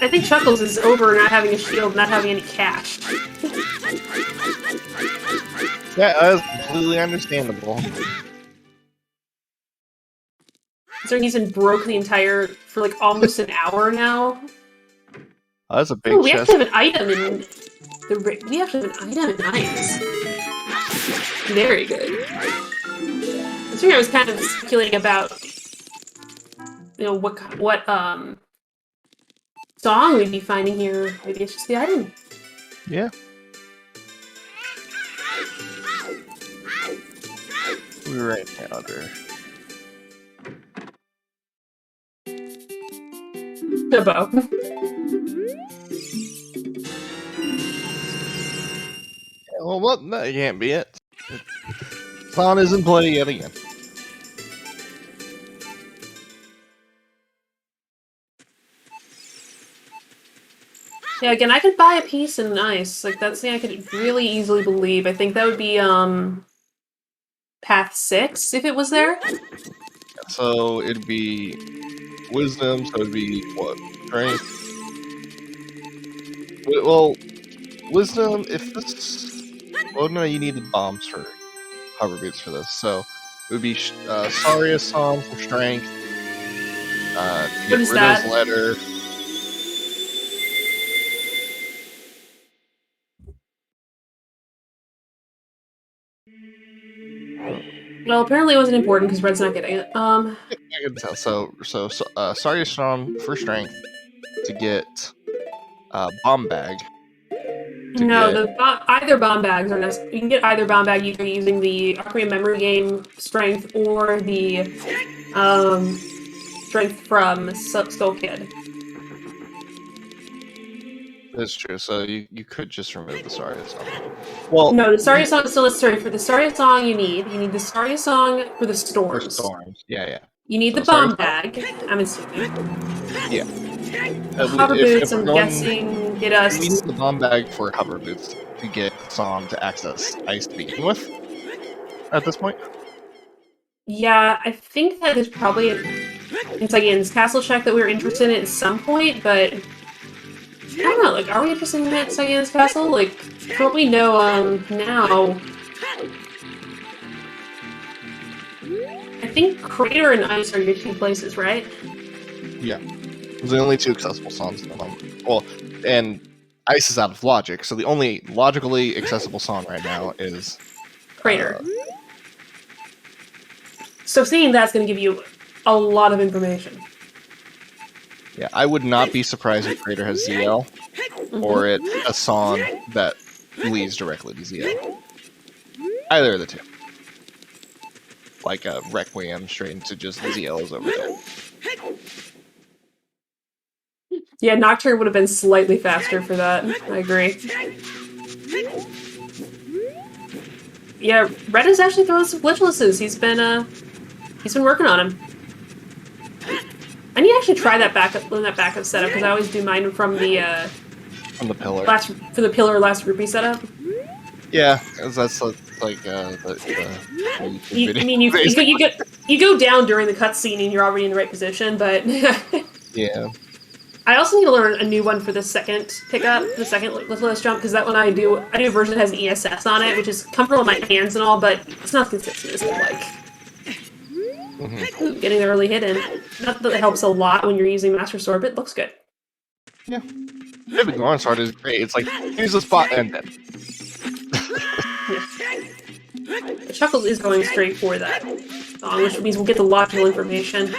I think Chuckles is over not having a shield, not having any cash. Yeah, that is completely understandable. So he's been broke the entire for like almost an hour now. Oh, that's a big Oh, we chest. actually have an item in the. We actually have an item in ice. Very good. Considering I was kind of speculating about, what song we'd be finding here. Maybe it's just the item. Yeah. We were right now under. A bow. Well, what? No, it can't be it. Clown is in play yet again. Yeah, again, I could buy a piece in ice. Like, that's the thing I could really easily believe. I think that would be, Path 6, if it was there. So it'd be wisdom, so it'd be what? Strength? Well, wisdom, if this. Well, no, you needed bombs for hover boots for this. So it would be Saria Song for strength. To get is Riddo's that? letter. Well, apparently it wasn't important because Red's not getting it. I can tell. So Saria Song for strength to get bomb bag. No, either bomb bags are necessary. You can get either bomb bag either using the Ocarina Memory Game strength or the strength from Skull Kid. That's true. So you could just remove the Saria Song. Well, no, the Saria Song is still necessary. For the Saria Song, you need the Saria Song for the for storms. storms. Yeah. You need So the bomb Saria bag. I'm assuming. Yeah. Hover boots. I'm guessing get us. We need the bomb bag for hover boots to get Song to access ice to begin with. at this point. Yeah, I think that there's probably it's like in this castle check that we were interested in at some point, but I don't know. Like, are we interested in that Sagan's castle? Like, from what we know now, I think Crater and Ice are your two places, right? Yeah. Those are the only two accessible songs at the moment. Well, and Ice is out of logic, so the only logically accessible song right now is Crater. So seeing that's going to give you a lot of information. Yeah, I would not be surprised if Crater has ZL, or it's a song that leads directly to ZL. Either of the two. Like a Requiem straight into just ZLs over there. Yeah, Nocturne would have been slightly faster for that. I agree. Yeah, Red is actually throwing some glitchlesses. He's been working on him. I need to actually try that backup setup because I always do mine from the pillar. the pillar last rupee setup. Yeah, that's like you go down during the cutscene and you're already in the right position, but yeah. I also need to learn a new one for the second pickup, the second liftless jump, because that one I do a version that has an ESS on it, which is comfortable in my hands and all, but it's not consistent as like getting the early hit in. Not that it helps a lot when you're using Master Sword, but it looks good. Yeah. Maybe Goron Sword is great. It's like, here's the spot and then. Yeah. Chuckles is going straight for that song, which means we'll get the logical information.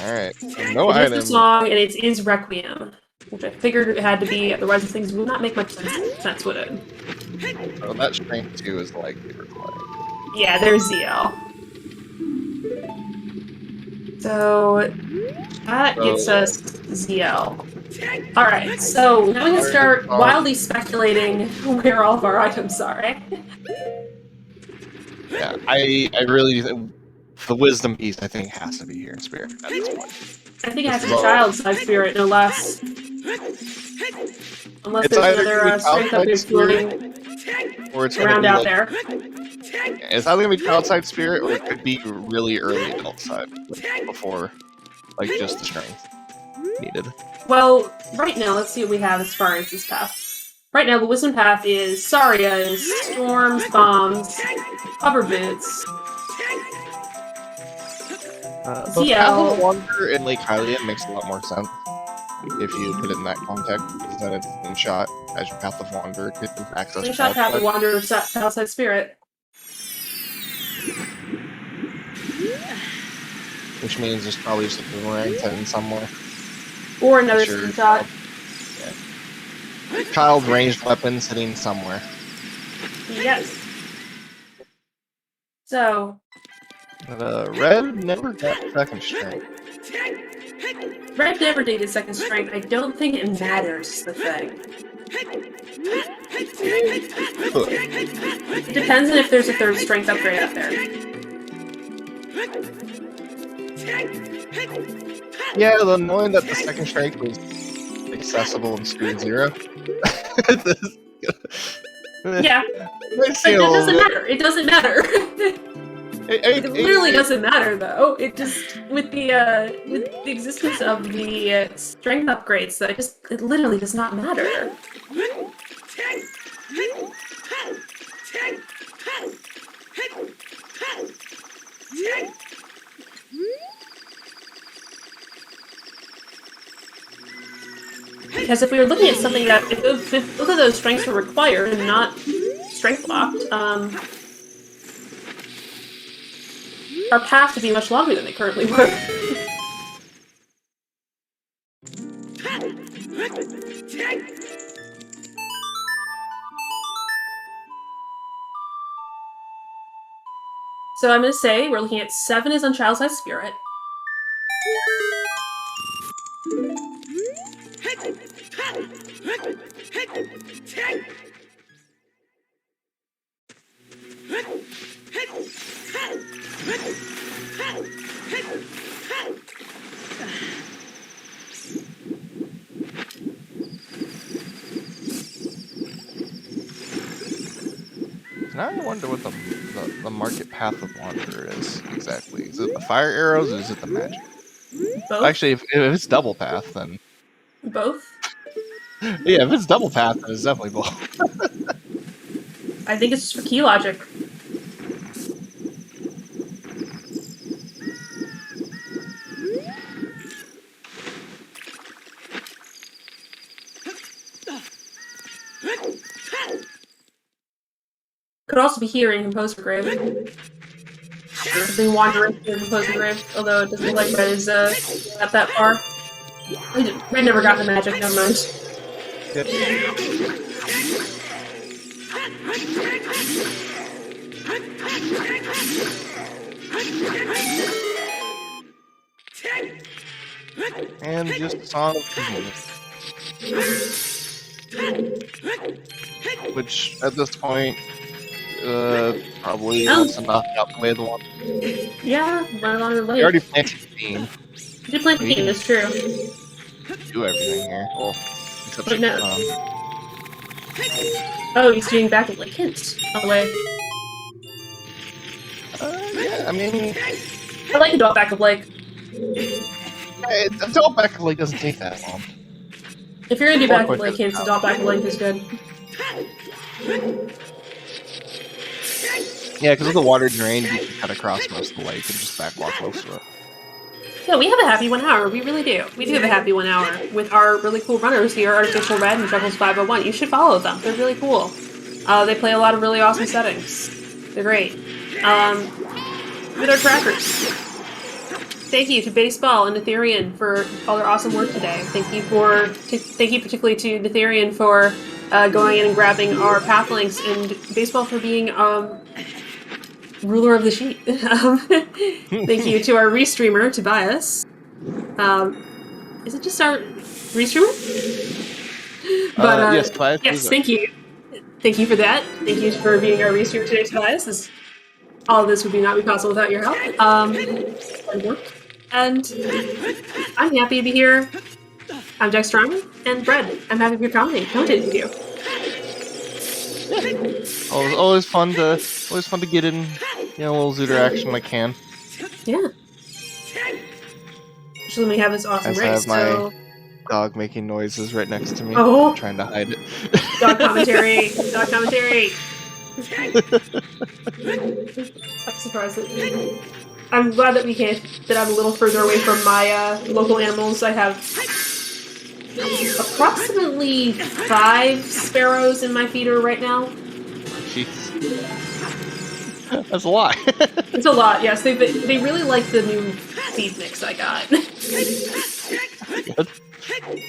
Alright, so no items. item. It's the song, and it is Requiem, which I figured it had to be, otherwise things would not make much sense, would it? Oh, that strength 2 is likely required. Yeah, there's ZL. So, that gets us ZL. Alright, so now we can start wildly speculating where all of our items are, eh? Yeah, I really... The wisdom piece, I think, has to be here in Spirit at this point. I think it has to be Child's Side Spirit, no less. Unless It's there's another strength up there floating or it's around out there. It's either going to be Child Side Spirit, or it could be really early Adult Side, before, like, just the strength needed. Well, right now, let's see what we have as far as this path. Right now, the Wisdom Path is Saria's, Storms, Bombs, Hover Boots, The Path of Wander in Lake Hylian makes a lot more sense if you put it in that context, because then it's one shot as your Path of Wander could access. One shot Path of Wander of Outside Spirit. Which means there's probably just a boomerang hidden somewhere. Or another shot. Yeah. Child ranged weapons sitting somewhere. Yes. So. But, Red never got second strength. Red never dated second strength. I don't think it matters, the thing. It depends on if there's a third strength upgrade up there. Yeah, the knowing that the second strength was accessible in Spirit Zero. Yeah. It doesn't matter. It doesn't matter. It literally doesn't matter, though. It just with the existence of the strength upgrades, it literally does not matter. Because if we were looking at something that if both of those strengths were required and not strength locked, our path would be much longer than they currently were. So I'm going to say we're looking at 7 is on Child's Eye Spirit. Now I wonder what the market path of Wanderer is exactly. Is it the fire arrows or is it the magic? Both. Actually, if it's double path, then Both. yeah, if it's double path, then it's definitely both. I think it's just for key logic. Could also be here in Composer Grave. Being wandering through Composer Grave, although it doesn't look like Red is at that far. Red never got the magic, never mind. Yep. And just Song of Convenience. Which, at this point, probably wants to knock out the way of the one. Yeah, run on We already planted the beam. You did plant the beam, that's true. Do everything here. Well, except But no. Oh, he's doing back at like hints on the way. Yeah, I mean, I like the dot back of like. a dot back of like doesn't take that long. If you're gonna do back of like hints, the dot back of length is good. Yeah, because of the water drain, you can cut across most of the lake and just backwalk close to it. Yeah, we have a happy 1 hour. We really do. We do have a happy 1 hour with our really cool runners here, Artificial Red and Chuckles501. You should follow them. They're really cool. They play a lot of really awesome settings. They're great. With our trackers. Thank you to Baseball and Netherian for all their awesome work today. Thank you particularly to Netherian for going in and grabbing our path links, and Baseball for being ruler of the sheet. Thank you to our restreamer, Tobias. Is it just our restreamer? But yes, Tobias. Yes, thank you. Thank you for that. Thank you for being our restreamer today, Tobias. All of this would not be possible without your help. And I'm happy to be here. I'm jaxstronomy and Bread. I'm happy to be commentating with you. Always fun to get in, a little zooter action when I can. Yeah. Especially when we have this awesome race. I have my dog making noises right next to me. Oh. Trying to hide it. Dog commentary. Dog commentary. I'm surprised that I'm glad that I'm a little further away from my local animals. I have approximately 5 sparrows in my feeder right now. Jeez. That's a lot. It's a lot, yes. They really like the new feed mix I got.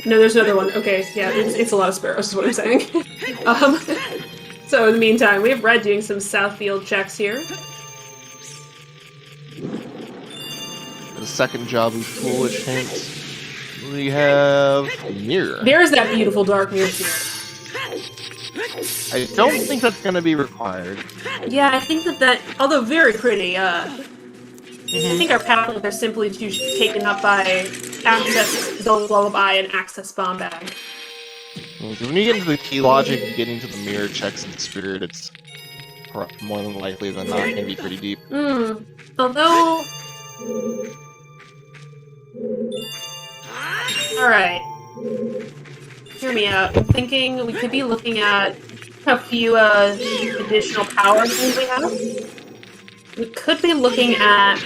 No, there's another one. Okay, yeah, it's a lot of sparrows is what I'm saying. So in the meantime, we have Red doing some Southfield checks here. The second job of foolish hints. We have mirror. There's that beautiful dark mirror here. I don't think that's going to be required. Yeah, I think that although very pretty, I think our pathways are simply taken up by Access Zone Lullaby and Access Bomb Bag. When you get into the key logic and get into the mirror checks and spirit, it's more than likely than not going to be pretty deep. Although... Alright. Hear me out. I'm thinking we could be looking at a few additional power things we have. We could be looking at...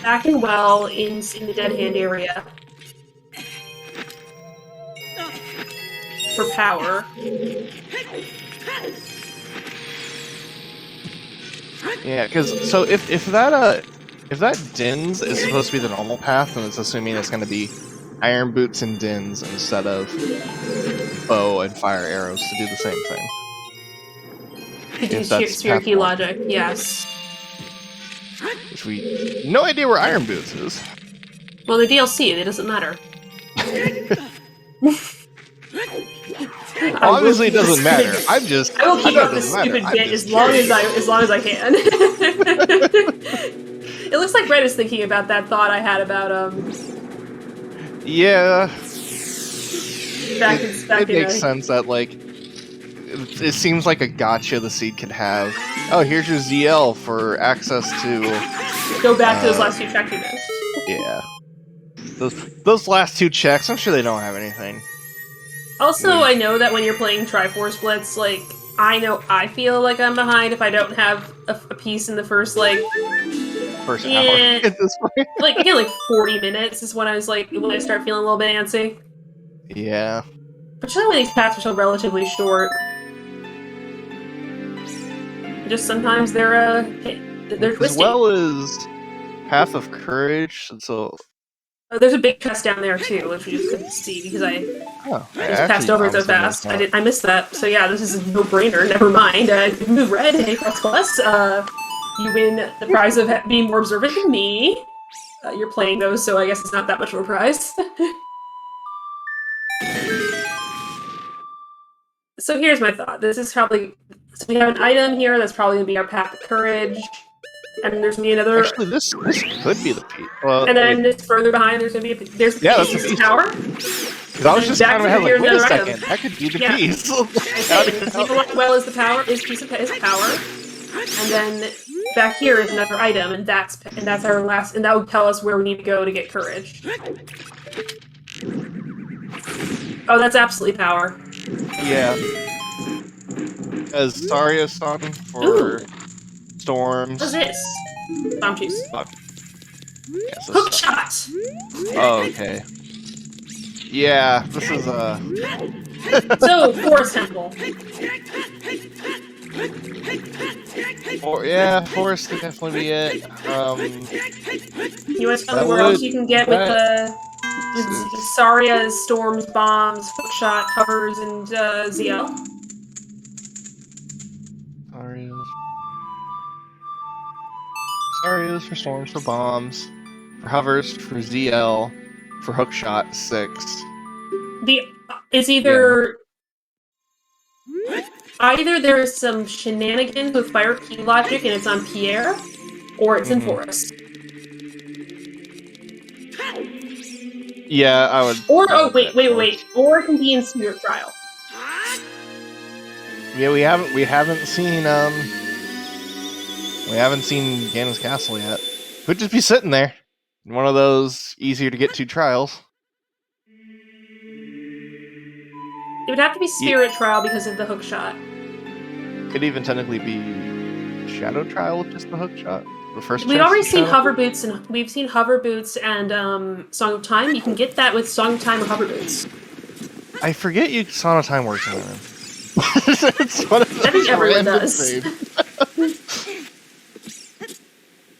backing well in the dead hand area. For power. Yeah, because if that Dins is supposed to be the normal path, then it's assuming it's going to be Iron Boots and Dins instead of bow and fire arrows to do the same thing. To do sphere key logic, yes. Which we no idea where Iron Boots is. Well, the DLC, it doesn't matter. Obviously, it doesn't matter. I will keep up this stupid bit as long as I can. It looks like Brett is thinking about that thought I had about Yeah. it makes sense that, like, it seems like a gotcha the seed could have. Oh, here's your ZL for access to... Go back to those last 2 checks you missed. Yeah. Those last 2 checks, I'm sure they don't have anything. Also, I know that when you're playing Triforce Blitz, like, I feel like I'm behind if I don't have a piece in the first, like... First hour at this point. Like, again, like 40 minutes is when I start feeling a little bit antsy. Yeah. But generally these paths are still relatively short. Just sometimes they're twisty. As well as Path of Courage, so... there's a big chest down there too, which we just couldn't see because I just passed over it so fast. I missed that. So yeah, this is a no-brainer. Never mind. Move red. Hey, Plus. You win the prize of being more observant than me. You're playing those, so I guess it's not that much of a prize. So here's my thought. This is probably... So we have an item here that's probably going to be our Path of Courage. And there's going to be another... Actually, this could be the piece. Well, and then just further behind, there's going to be that's the piece tower. Because I was just kind of ahead, like, wait a second, that could be the piece. Well, is the power, is power. And then back here is another item, and that's our last, and that would tell us where we need to go to get courage. Oh, that's absolutely power. Yeah. As Saria-san for storms. What's this? Storm cheese. Yes, Hook shot! Oh, okay. Yeah, this is So, Forest Temple. Forest could definitely be it. You want to tell me where else you can get with Saria's storms, bombs, hookshot, hovers, and ZL? Saria's for storms, for bombs, for hovers, for ZL, for hookshot 6. It's either there's some shenanigans with fire key logic and it's on Pierre, or it's in Forest. Yeah, I would. Or wait. Or it can be in Spirit Trial. Yeah, we haven't seen Ganon's Castle yet. Could just be sitting there. One of those easier to get to trials. It would have to be Spirit Trial because of the hookshot. Could even technically be Shadow Trial with just the hookshot. The first. We've already seen hover boots, and we've seen hover boots and Song of Time. You can get that with Song of Time or hover boots. I forget Song of Time works on them. It's one of those. I think everyone does.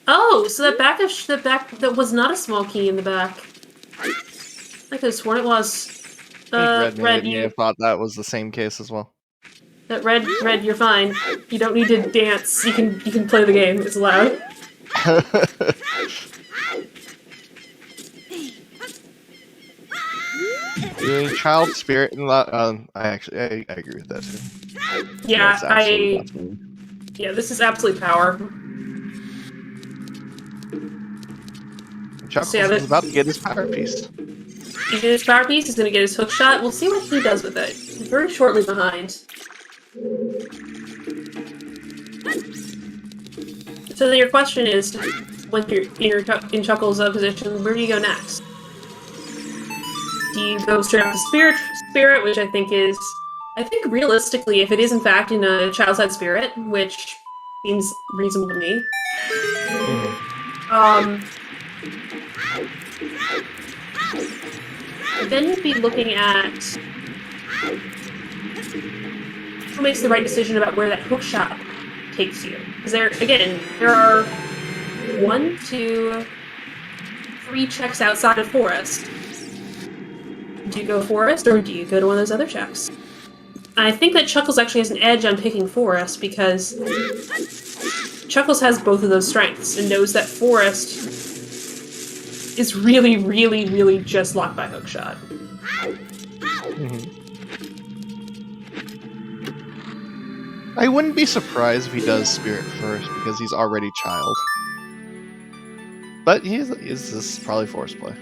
Oh, so that was not a small key in the back. I could have sworn it was. Red, you thought that was the same case as well. That red, you're fine. You don't need to dance. You can play the game. It's allowed. Doing child spirit and I agree with that too. Yeah, yeah, this is absolute power. Chuckles is about to get his power piece. He's get his power piece. He's going to get his hook shot. We'll see what he does with it. He's very shortly behind. So then your question is, when you're in Chuckles' position, where do you go next? Do you go straight up to Spirit, which I think realistically, if it is in fact in a Child's Side Spirit, which seems reasonable to me, then you'd be looking at who makes the right decision about where that hook shot takes you. Because there are 1, 2, 3 checks outside of Forest. Do you go Forest, or do you go to one of those other checks? I think that Chuckles actually has an edge on picking Forest, because Chuckles has both of those strengths, and knows that Forest is really, really, really just locked by hookshot. I wouldn't be surprised if he does Spirit first, because he's already Child. But this is probably Forest play.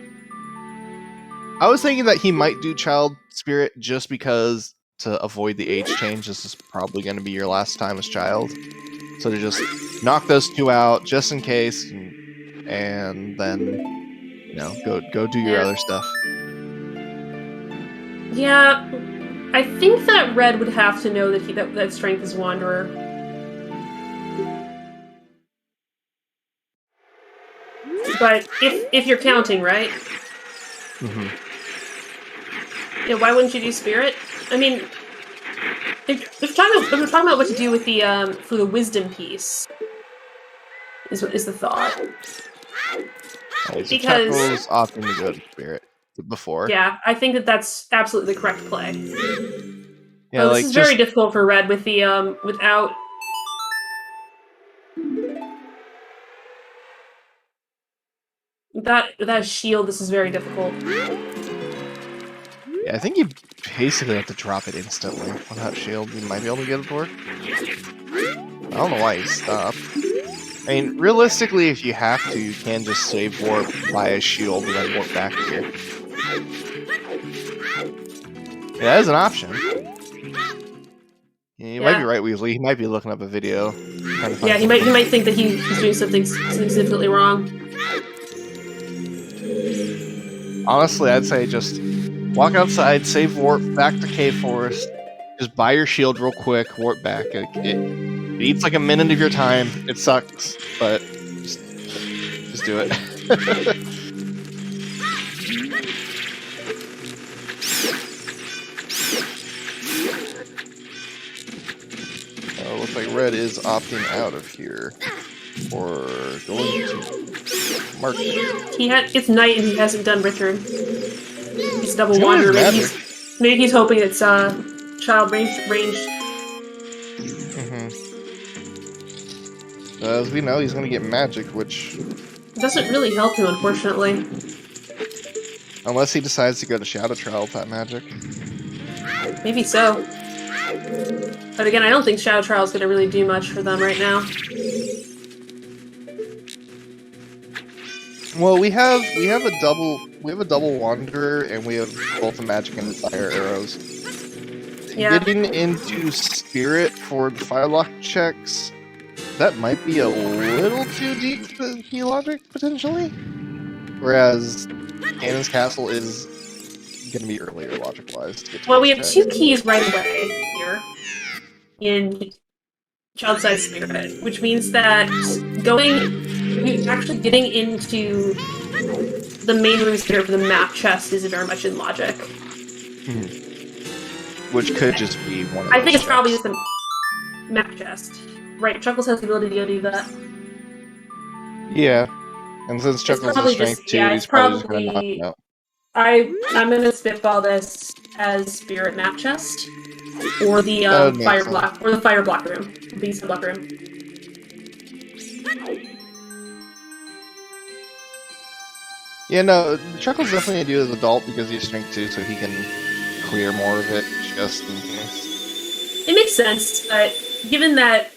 I was thinking that he might do Child Spirit just because to avoid the age change. This is probably going to be your last time as Child. So to just knock those two out just in case, and then go do your other stuff. Yeah, I think that Red would have to know that that strength is Wanderer. But if you're counting, right? Mm-hmm. Yeah, why wouldn't you do Spirit? I mean, if we're talking about what to do with the for the Wisdom piece, is the thought. Right, so Because Chuckles opting to go to Spirit before. Yeah, I think that's absolutely the correct play. Yeah, this is very difficult for Red with the without. That shield, this is very difficult. Yeah, I think you basically have to drop it instantly without shield. You might be able to get it to work. I don't know why you stopped. I mean, realistically, if you have to, you can just save warp, buy a shield, and then warp back here. Yeah, that is an option. You might be right, Weasley. He might be looking up a video. Yeah, he might think that he's doing something significantly wrong. Honestly, I'd say just walk outside, save warp, back to Cave Forest, just buy your shield real quick, warp back. It eats like a minute of your time. It sucks, but just do it. Looks like Red is opting out of here. Or going to mark it. It's night and he hasn't done Richard. He's double wander. Maybe he's hoping it's child ranged. As we know, he's going to get magic, which doesn't really help him, unfortunately. Unless he decides to go to Shadow Trial with that magic. Maybe so. But again, I don't think Shadow Trial is going to really do much for them right now. Well, we have a double Wanderer, and we have both the magic and the fire arrows. Yeah. Getting into Spirit for the Firelock checks, that might be a little too deep for the key logic, potentially. Whereas Cannon's Castle is going to be earlier logic-wise. Well, we have two keys right away here in Child-Side Spirit, which means that actually getting into the main rooms here for the map chest is very much in logic. Which could just be one of I think it's probably just the map chest. Right, Chuckles has the ability to go do that. Yeah. And since Chuckles has strength too, he's probably just going to knock him out. I'm going to spitball this as Spirit map chest. Or the fire block, or the fire block room. The block room. Yeah, no, Chuckles definitely do as adult because he's strength 2, so he can clear more of it just in case. It makes sense, but given that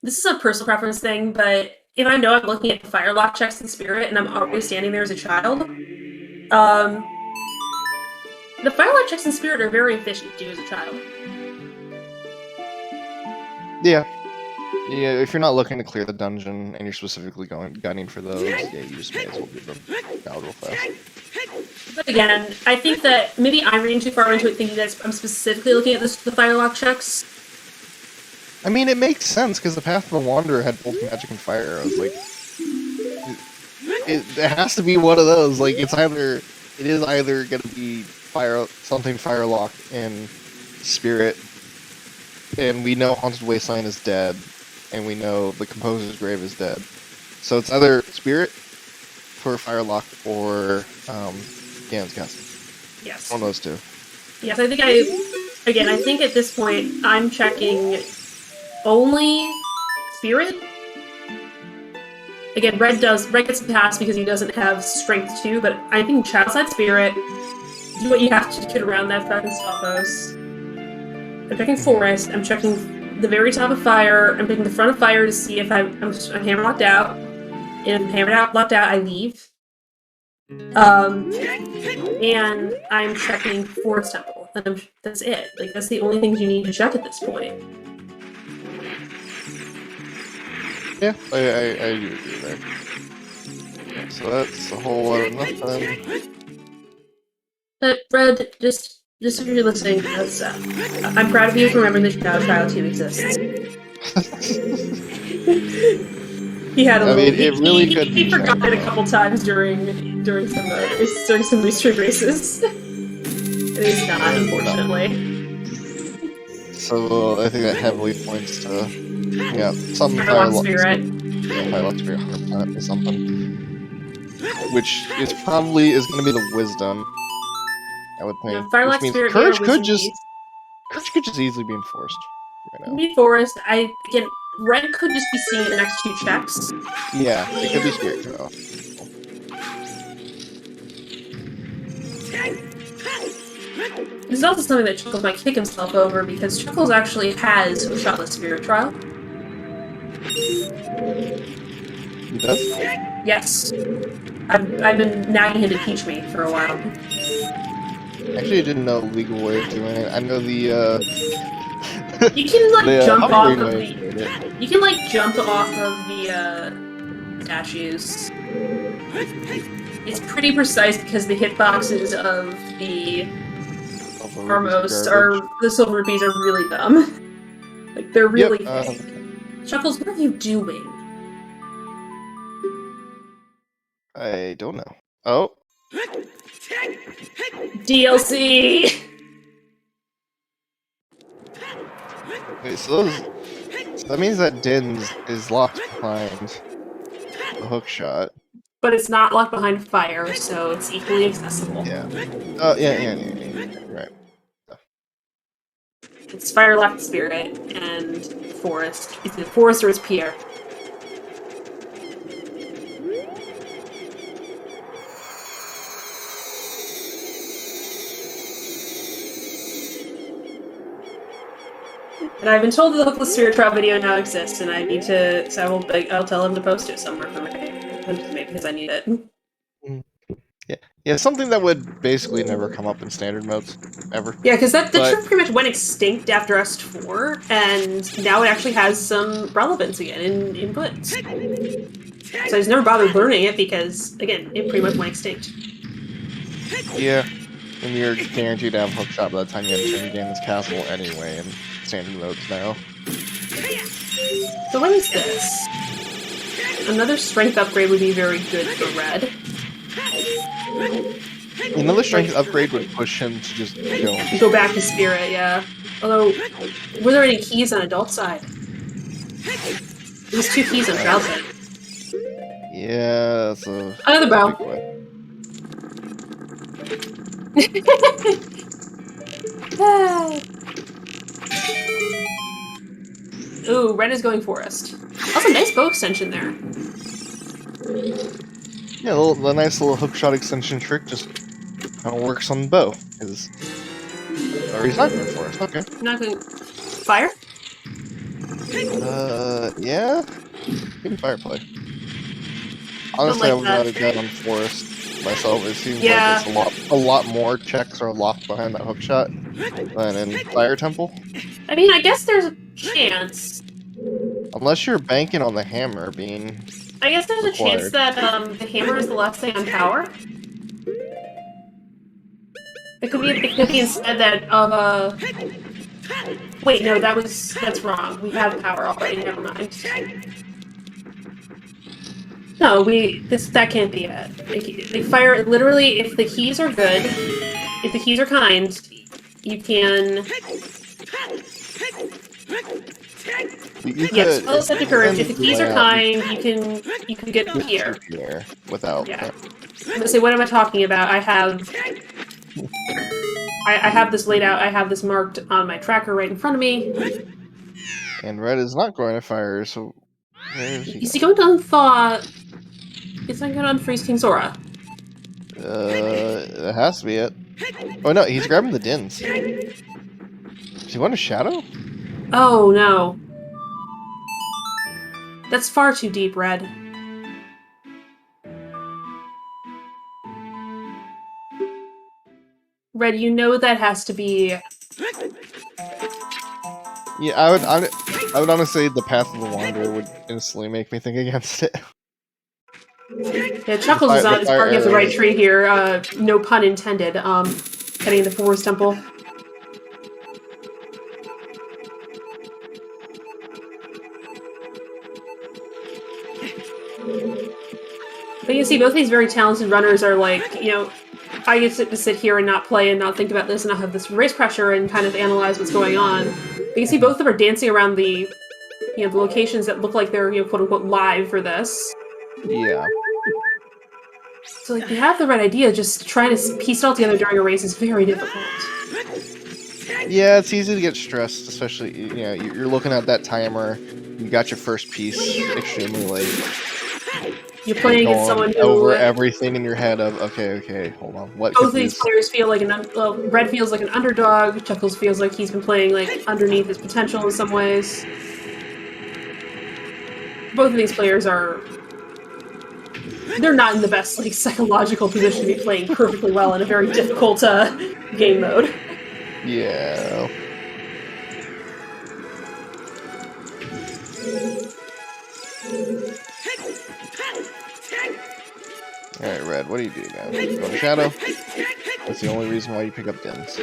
this is a personal preference thing, but if I know I'm looking at the Firelock checks in Spirit and I'm already standing there as a child, the Firelock checks in Spirit are very efficient to do as a child. Yeah. Yeah, if you're not looking to clear the dungeon and you're specifically gunning for those, yeah, you just may as well get them out real fast. But again, I think that maybe I'm reading too far into it thinking that I'm specifically looking at the Firelock checks. I mean, it makes sense because the Path of the Wanderer had both magic and fire arrows. Like, it has to be one of those. Like, it is either going to be Firelock in Spirit, and we know Haunted Wasteland is dead, and we know the Composer's Grave is dead. So it's either Spirit for Firelock or Cannon's Castle. Yes. One of those two. Yes, I think at this point I'm checking only Spirit. Again, Red gets a pass because he doesn't have Strength 2, but I think Child-Side Spirit, do what you have to get around that fucking Stoppos. I'm checking Forest, I'm checking the very top of Fire, I'm checking the front of Fire to see if I'm hammer locked out. And if I'm hammer locked out, I leave. And I'm checking Forest Temple. And that's it. Like, that's the only things you need to check at this point. Yeah, I agree with you there. Yeah, so that's a whole lot of nothing. But Red, just if you're listening, I'm proud of you for remembering that Child 2 exists. He had a little. It really could be he forgot it a shown, couple times during some street races. It is not, unfortunately. So I think that heavily points to some Firelocke Spirit. Firelocke Spirit 100% or something, which is probably going to be the Wisdom. I would think. No, Firelocke Spirit Courage here, could just easily be enforced right now. Be Forest. Again, Red could just be seeing the next two checks. Yeah, it could be Spirit Draw. This is also something that Chuckles might kick himself over because Chuckles actually has Shotless Spirit Trial. He does? Yes. I've been nagging him to teach me for a while. Actually, I didn't know the legal way of doing it. I know the you can like jump off of the. You can like jump off of the statues. It's pretty precise because the hitboxes of the Armos are the Silver Rupees are really dumb. Like they're really. Chuckles, what are you doing? I don't know. Oh. DLC. Wait, so that means that Din's is locked behind the hook shot. But it's not locked behind fire, so it's equally accessible. Yeah. Oh, yeah. Right. It's Firelocke Spirit and Forest. It's the Forest or it's Pierre. And I've been told that the Hookless Spirit Trial video now exists, and I need to. So I'll tell him to post it somewhere for me because I need it. Yeah, something that would basically never come up in standard modes ever. Yeah, because the trick pretty much went extinct after S4, and now it actually has some relevance again in Blitz. So I just never bothered learning it because again, it pretty much went extinct. Yeah, and you're guaranteed to have hookshot by the time you enter the game's castle anyway in standard modes now. So what is this? Another strength upgrade would be very good for Red. Another strength upgrade would push him to just go back to Spirit, yeah. Although, were there any keys on Adult side? There's 2 keys on Child side. Yeah, so another bow. Ooh, Red is going Forest. Also, nice bow extension there. Yeah, the nice little hookshot extension trick just kind of works on the bow. Or he's not going Forest, okay. Not going fire? Yeah. Maybe fire play. Honestly, I would rather get on Forest myself. It seems like it's a lot more checks are locked behind that hookshot than in Fire Temple. I mean, I guess there's a chance. Unless you're banking on the hammer being I guess there's a chance that the hammer is the last thing on power. It could be instead that of wait, no, that's wrong. We have power already. Never mind. No, that can't be it. They fire literally if the keys are good, if the keys are kind, you can. Yes, follow set to courage. If the keys are kind, you can get Pierre. Without. Yeah. I'm gonna say, what am I talking about? I have this laid out. I have this marked on my tracker right in front of me. And Red is not going to fire, so is he going to unthaw? Is he going to unfreeze King Zora? That has to be it. Oh no, he's grabbing the Dins. Does he want a shadow? Oh no. That's far too deep, Red. Red, you know that has to be... Yeah, I would honestly say the Path of the Wanderer would instantly make me think against it. Yeah, Chuckles is barking up the right tree here. No pun intended. Heading to Forest Temple. But you see, both these very talented runners are like, you know, I get to sit here and not play and not think about this and not have this race pressure and kind of analyze what's going on. But you see, both of them are dancing around the, you know, the locations that look like they're, you know, quote unquote live for this. Yeah. So, like, you have the right idea, just trying to piece it all together during a race is very difficult. Yeah, it's easy to get stressed, especially, you know, you're looking at that timer, you got your first piece extremely late. You're playing against someone who... over everything in your head of, okay, hold on. What both of these players feel like well, Red feels like an underdog, Chuckles feels like he's been playing, like, underneath his potential in some ways. Both of these players are... they're not in the best, like, psychological position to be playing perfectly well in a very difficult, game mode. Yeah. Alright, Red, what do you do now? Go to Shadow? That's the only reason why you pick up Dims.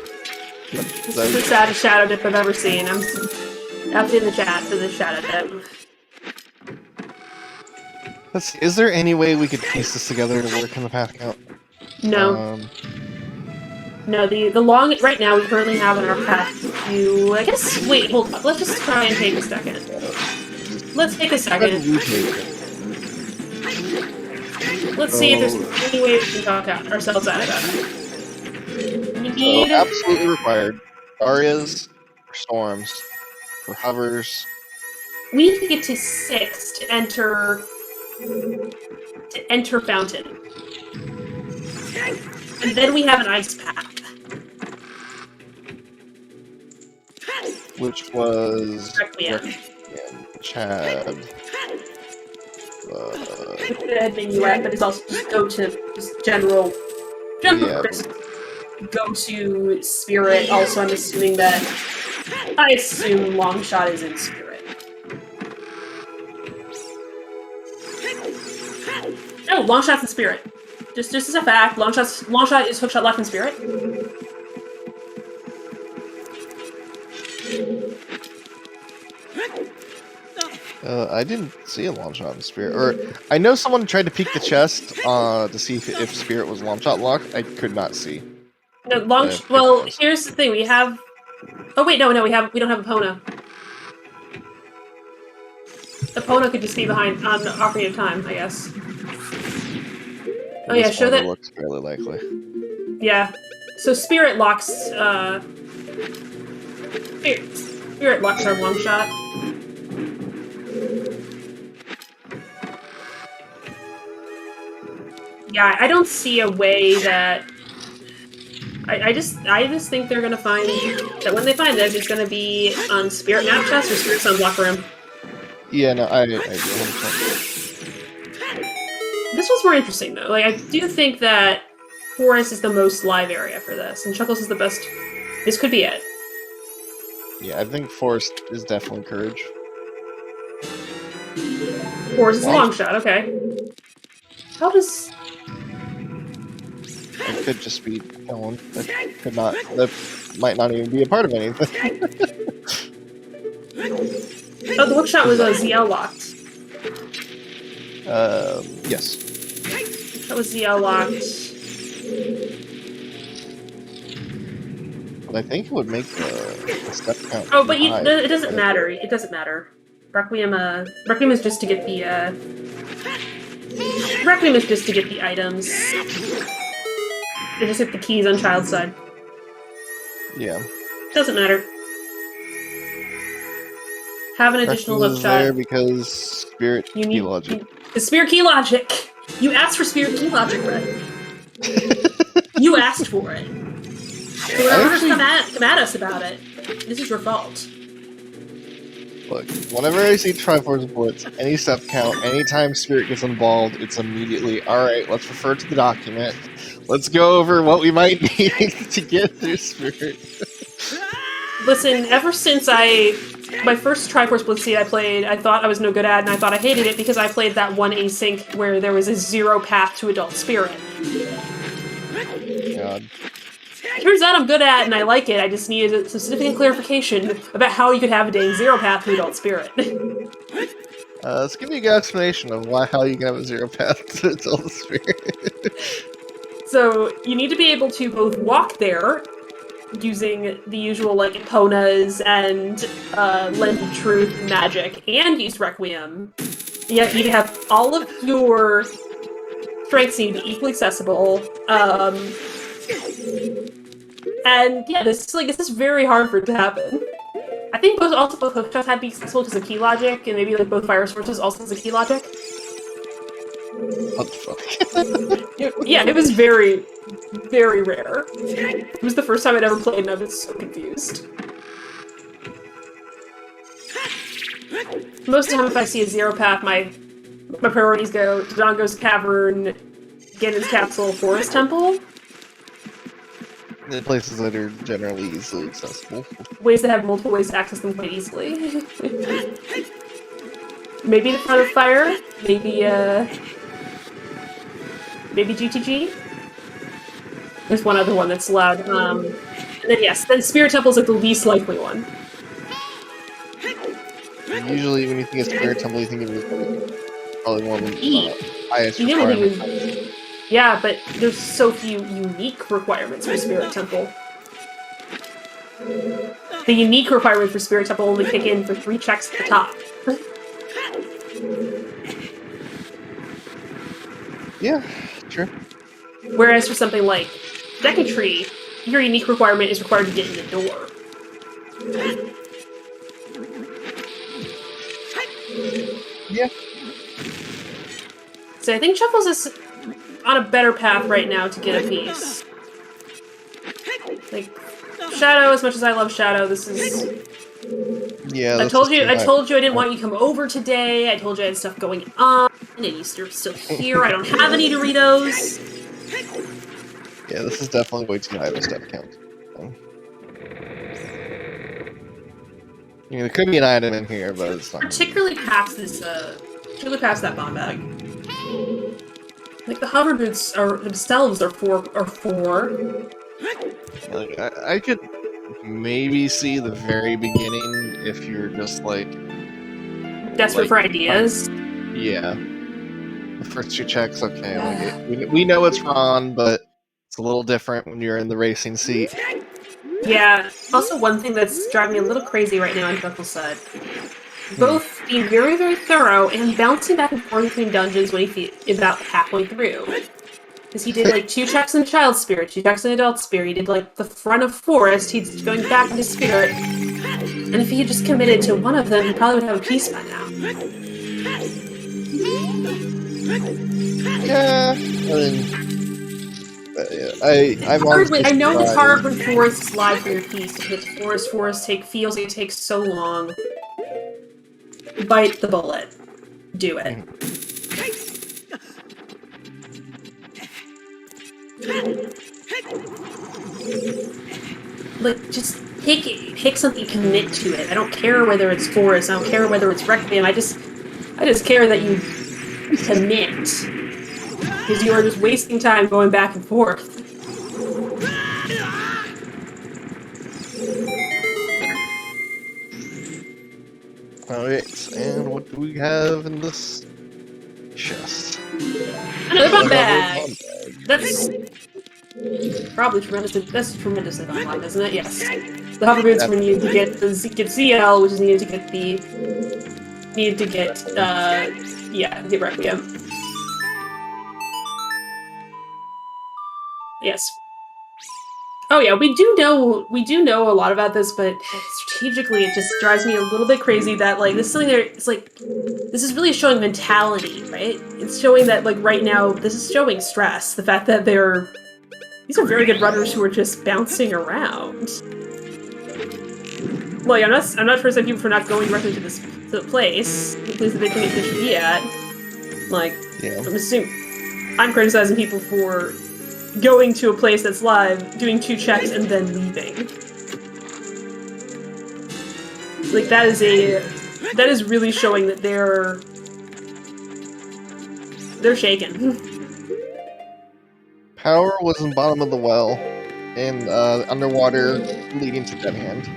This is the saddest Shadow dip I've ever seen. I'm up in the chat for this Shadow dip. Let's see, is there any way we could piece this together to work in the path count? No. No, the long... right now, we currently have in our path to... I guess... wait, hold up. Let's just try and take a second. Let's take a second. Let's see if there's any way we can talk ourselves out of that. We need... absolutely required. Arias for storms. For hovers. We need to get to 6 to enter... Fountain. And then we have an ice path. Which was... Requiem. Chad. Which could have been UF, but it's also just go to just general purpose. Go to Spirit. Also, I'm assuming that... I assume Longshot is in Spirit. No, Longshot's in Spirit. Just as a fact, Longshot is Hookshot left in Spirit. I didn't see a Longshot in Spirit. Or, I know someone tried to peek the chest to see if Spirit was Longshot locked. I could not see. No, well, here's the thing. We have... oh, wait, no, we don't have Epona. Epona could just be behind on Ocarina of Time, I guess. Oh yeah, show that... looks fairly likely. Yeah. So Spirit locks, Spirit locks our Longshot. Yeah, I don't see a way that... I just think they're gonna find... that when they find it, it's gonna be on Spirit Map Chest or Spirit Sun's Locker Room. Yeah, no, I This was more interesting, though. Like, I do think that Forest is the most live area for this, and Chuckles is the best... this could be it. Yeah, I think Forest is definitely Courage. Forest is a long shot, okay. How does... it could just be Ellen. That could not... that might not even be a part of anything. Oh, the hookshot was ZL locked. Yes. That was ZL locked. But I think it would make the step count. Oh, but it doesn't matter. It doesn't matter. Requiem is just to get the, Requiem is just to get the items. They just hit the keys on Child's side. Yeah. Doesn't matter. Have an additional hook shot. There because Spirit Key Logic. The Spirit Key Logic! You asked for Spirit Key Logic, Brett. You asked for it. So whenever come at us about it, this is your fault. Look, whenever I see Triforce Blitz, any step count, anytime Spirit gets involved, it's immediately, alright, let's refer to the document. Let's go over what we might need to get through Spirit. Listen, ever since my first Triforce Blitz seed I played, I thought I was no good at, and I thought I hated it because I played that one async where there was a 0 path to Adult Spirit. God. Turns out I'm good at it and I like it, I just needed some significant clarification about how you could have a dang 0 path to Adult Spirit. Let's give you a good explanation of how you can have a 0 path to Adult Spirit. So, you need to be able to both walk there, using the usual, like, Eponas and Lens of Truth magic, and use Requiem. Yet you have all of your strengths need to be equally accessible, and yeah, this is very hard for it to happen. I think both hookshots had to be accessible because of key logic, and maybe like both fire sources also has a key logic. What the fuck? Yeah, it was very, very rare. It was the first time I'd ever played, and I was so confused. Most of the time, if I see a 0 path, my priorities go to Dongo's Cavern, Ganon's Capsule, Forest Temple. The places that are generally easily accessible. Ways that have multiple ways to access them quite easily. Maybe the Front of Fire, maybe GTG. There's one other one that's allowed. And then yes, then Spirit Temple is like the least likely one. Usually when you think of Spirit Temple, you think of probably one of the highest You didn't requirements. even... Yeah, but there's so few unique requirements for Spirit Temple. The unique requirement for Spirit Temple only kick in for 3 checks at the top. Yeah, true. Whereas for something like Decatry, your unique requirement is required to get in the door. Yeah. So I think Chuckles is on a better path right now to get a piece. Like, Shadow, as much as I love Shadow, this is... Yeah, I told you I didn't want you to come over today, I told you I had stuff going on, and you're still here, I don't have any Doritos. Yeah, this is definitely way too high of a step count. I mean, there could be an item in here, but it's not. Particularly past that bomb bag. Like, the hover boots themselves are four. Like, I could maybe see the very beginning if you're just like Desperate for ideas. Yeah. The first 2 checks, okay. Like we know it's Ron, but it's a little different when you're in the racing seat. Yeah. Also, one thing that's driving me a little crazy right now on Chuckles' side. Both being very, very thorough and bouncing back and forth between dungeons when he about halfway through. Because he did like 2 checks in Child Spirit, 2 checks in Adult Spirit, he did like the front of Forest, he's going back into Spirit. And if he had just committed to one of them, he probably would have a piece by now. Yeah, I know it's hard when Forest slide for your piece to get to Forest feels like it takes so long. Bite the bullet. Do it. Like, just pick something, commit to it. I don't care whether it's Forest, I don't care whether it's Requiem, I just care that you commit. Because you are just wasting time going back and forth. Alright, and what do we have in this chest? Another bomb bag! That's probably tremendously unlocked, isn't it? Yes. The hover boots were needed to get the CL, which is needed to get Requiem. Yes. Oh yeah, we do know a lot about this, but strategically it just drives me a little bit crazy that like this is something that it's like this is really showing mentality, right? It's showing that like right now this is showing stress. The fact that these are very good runners who are just bouncing around. Well, yeah, I'm not criticizing people for not going directly to the place that they think they should be at. Like, Yeah. I'm criticizing people for going to a place that's live, doing 2 checks, and then leaving. Like, that is really showing that they're shaken. Power was in bottom of the well, and underwater leading to Dead Hand.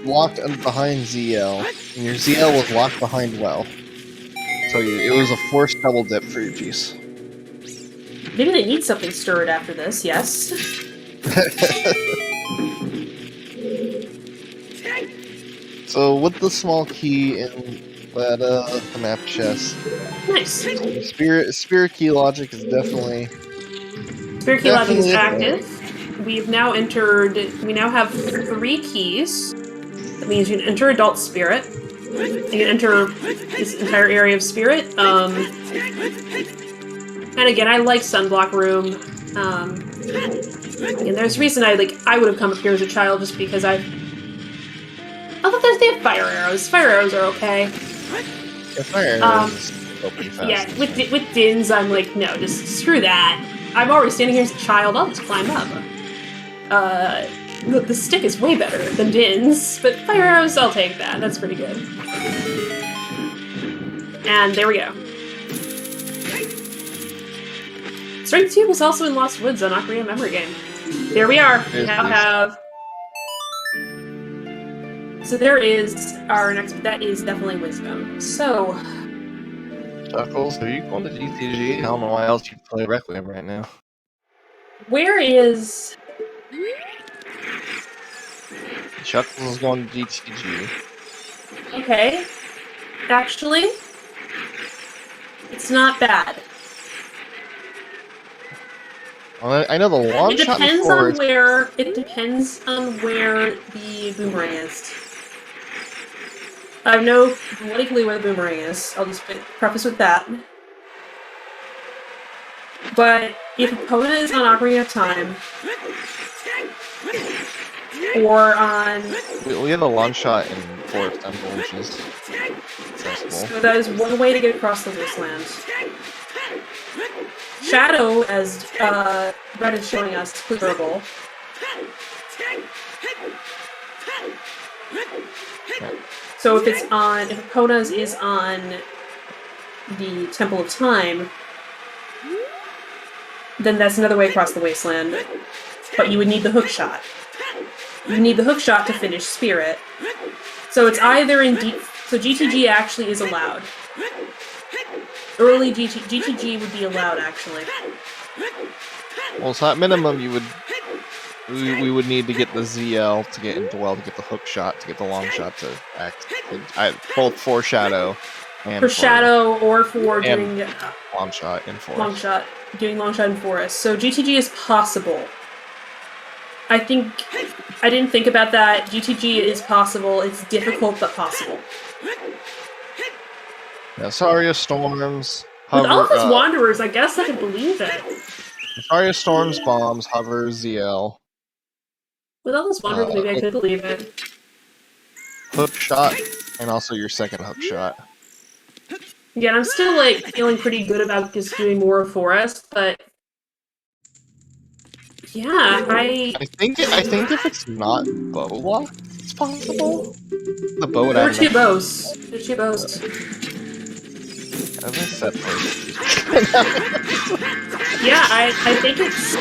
Locked behind ZL, and your ZL was locked behind well. So it was a forced double dip for your piece. Maybe they need something stirred after this, yes. So with the small key in the map chest, Nice. spirit key logic is definitely Spirit key logic is a thing. active. We now have 3 keys. That means you can enter Adult Spirit. You can enter this entire area of Spirit. And again, I like Sunblock Room. And there's a reason I would have come up here as a child just because they have fire arrows. Fire arrows are okay. Yeah, fire arrows open fast. Yeah, with Dins, I'm like, no, just screw that. I'm already standing here as a child, I'll just climb up. The stick is way better than Dins, but fire arrows, I'll take that. That's pretty good. And there we go. Strength 2 was also in Lost Woods on Ocarina of Memory game. There we are. We now have... So there is our next... That is definitely Wisdom. So... Chuckles, are you going to GTG? I don't know why else you play Requiem right now. Where is... Chuckles is going to GTG. Okay. Actually, it's not bad. Well, I know the long shot in forest. It depends on where the boomerang is. I have no bloody clue where the boomerang is. I'll just preface with that. But if Epona is on Ocarina of Time, or on... We have a long shot in Forest Temple, which is accessible. So that is one way to get across the wasteland. Shadow, as Brett is showing us, is clearable. So if Epona's is on the Temple of Time, then that's another way across the wasteland. But you would need the hook shot. You need the hook shot to finish Spirit. So it's either in so GTG actually is allowed. Early GTG would be allowed, actually. Well, so at minimum, we would need to get the ZL to get into well to get the hook shot to get the long shot to act. Both for Shadow and for Shadow or for doing long shot in forest. Doing long shot in forest. So GTG is possible. I didn't think about that. GTG is possible. It's difficult but possible. Yeah, Saria Storms. With all of his Wanderers, I guess I could believe it. Saria Storms, Bombs, Hover, ZL. With all those Wanderers, maybe I could believe it. Hook shot, and also your second hook shot. Yeah, I'm still feeling pretty good about just doing more Forest, but yeah, I think if it's not bow lock, it's possible. The bow would there were have 2 bows. There's 2 bows. As I said first. Yeah, I think it's...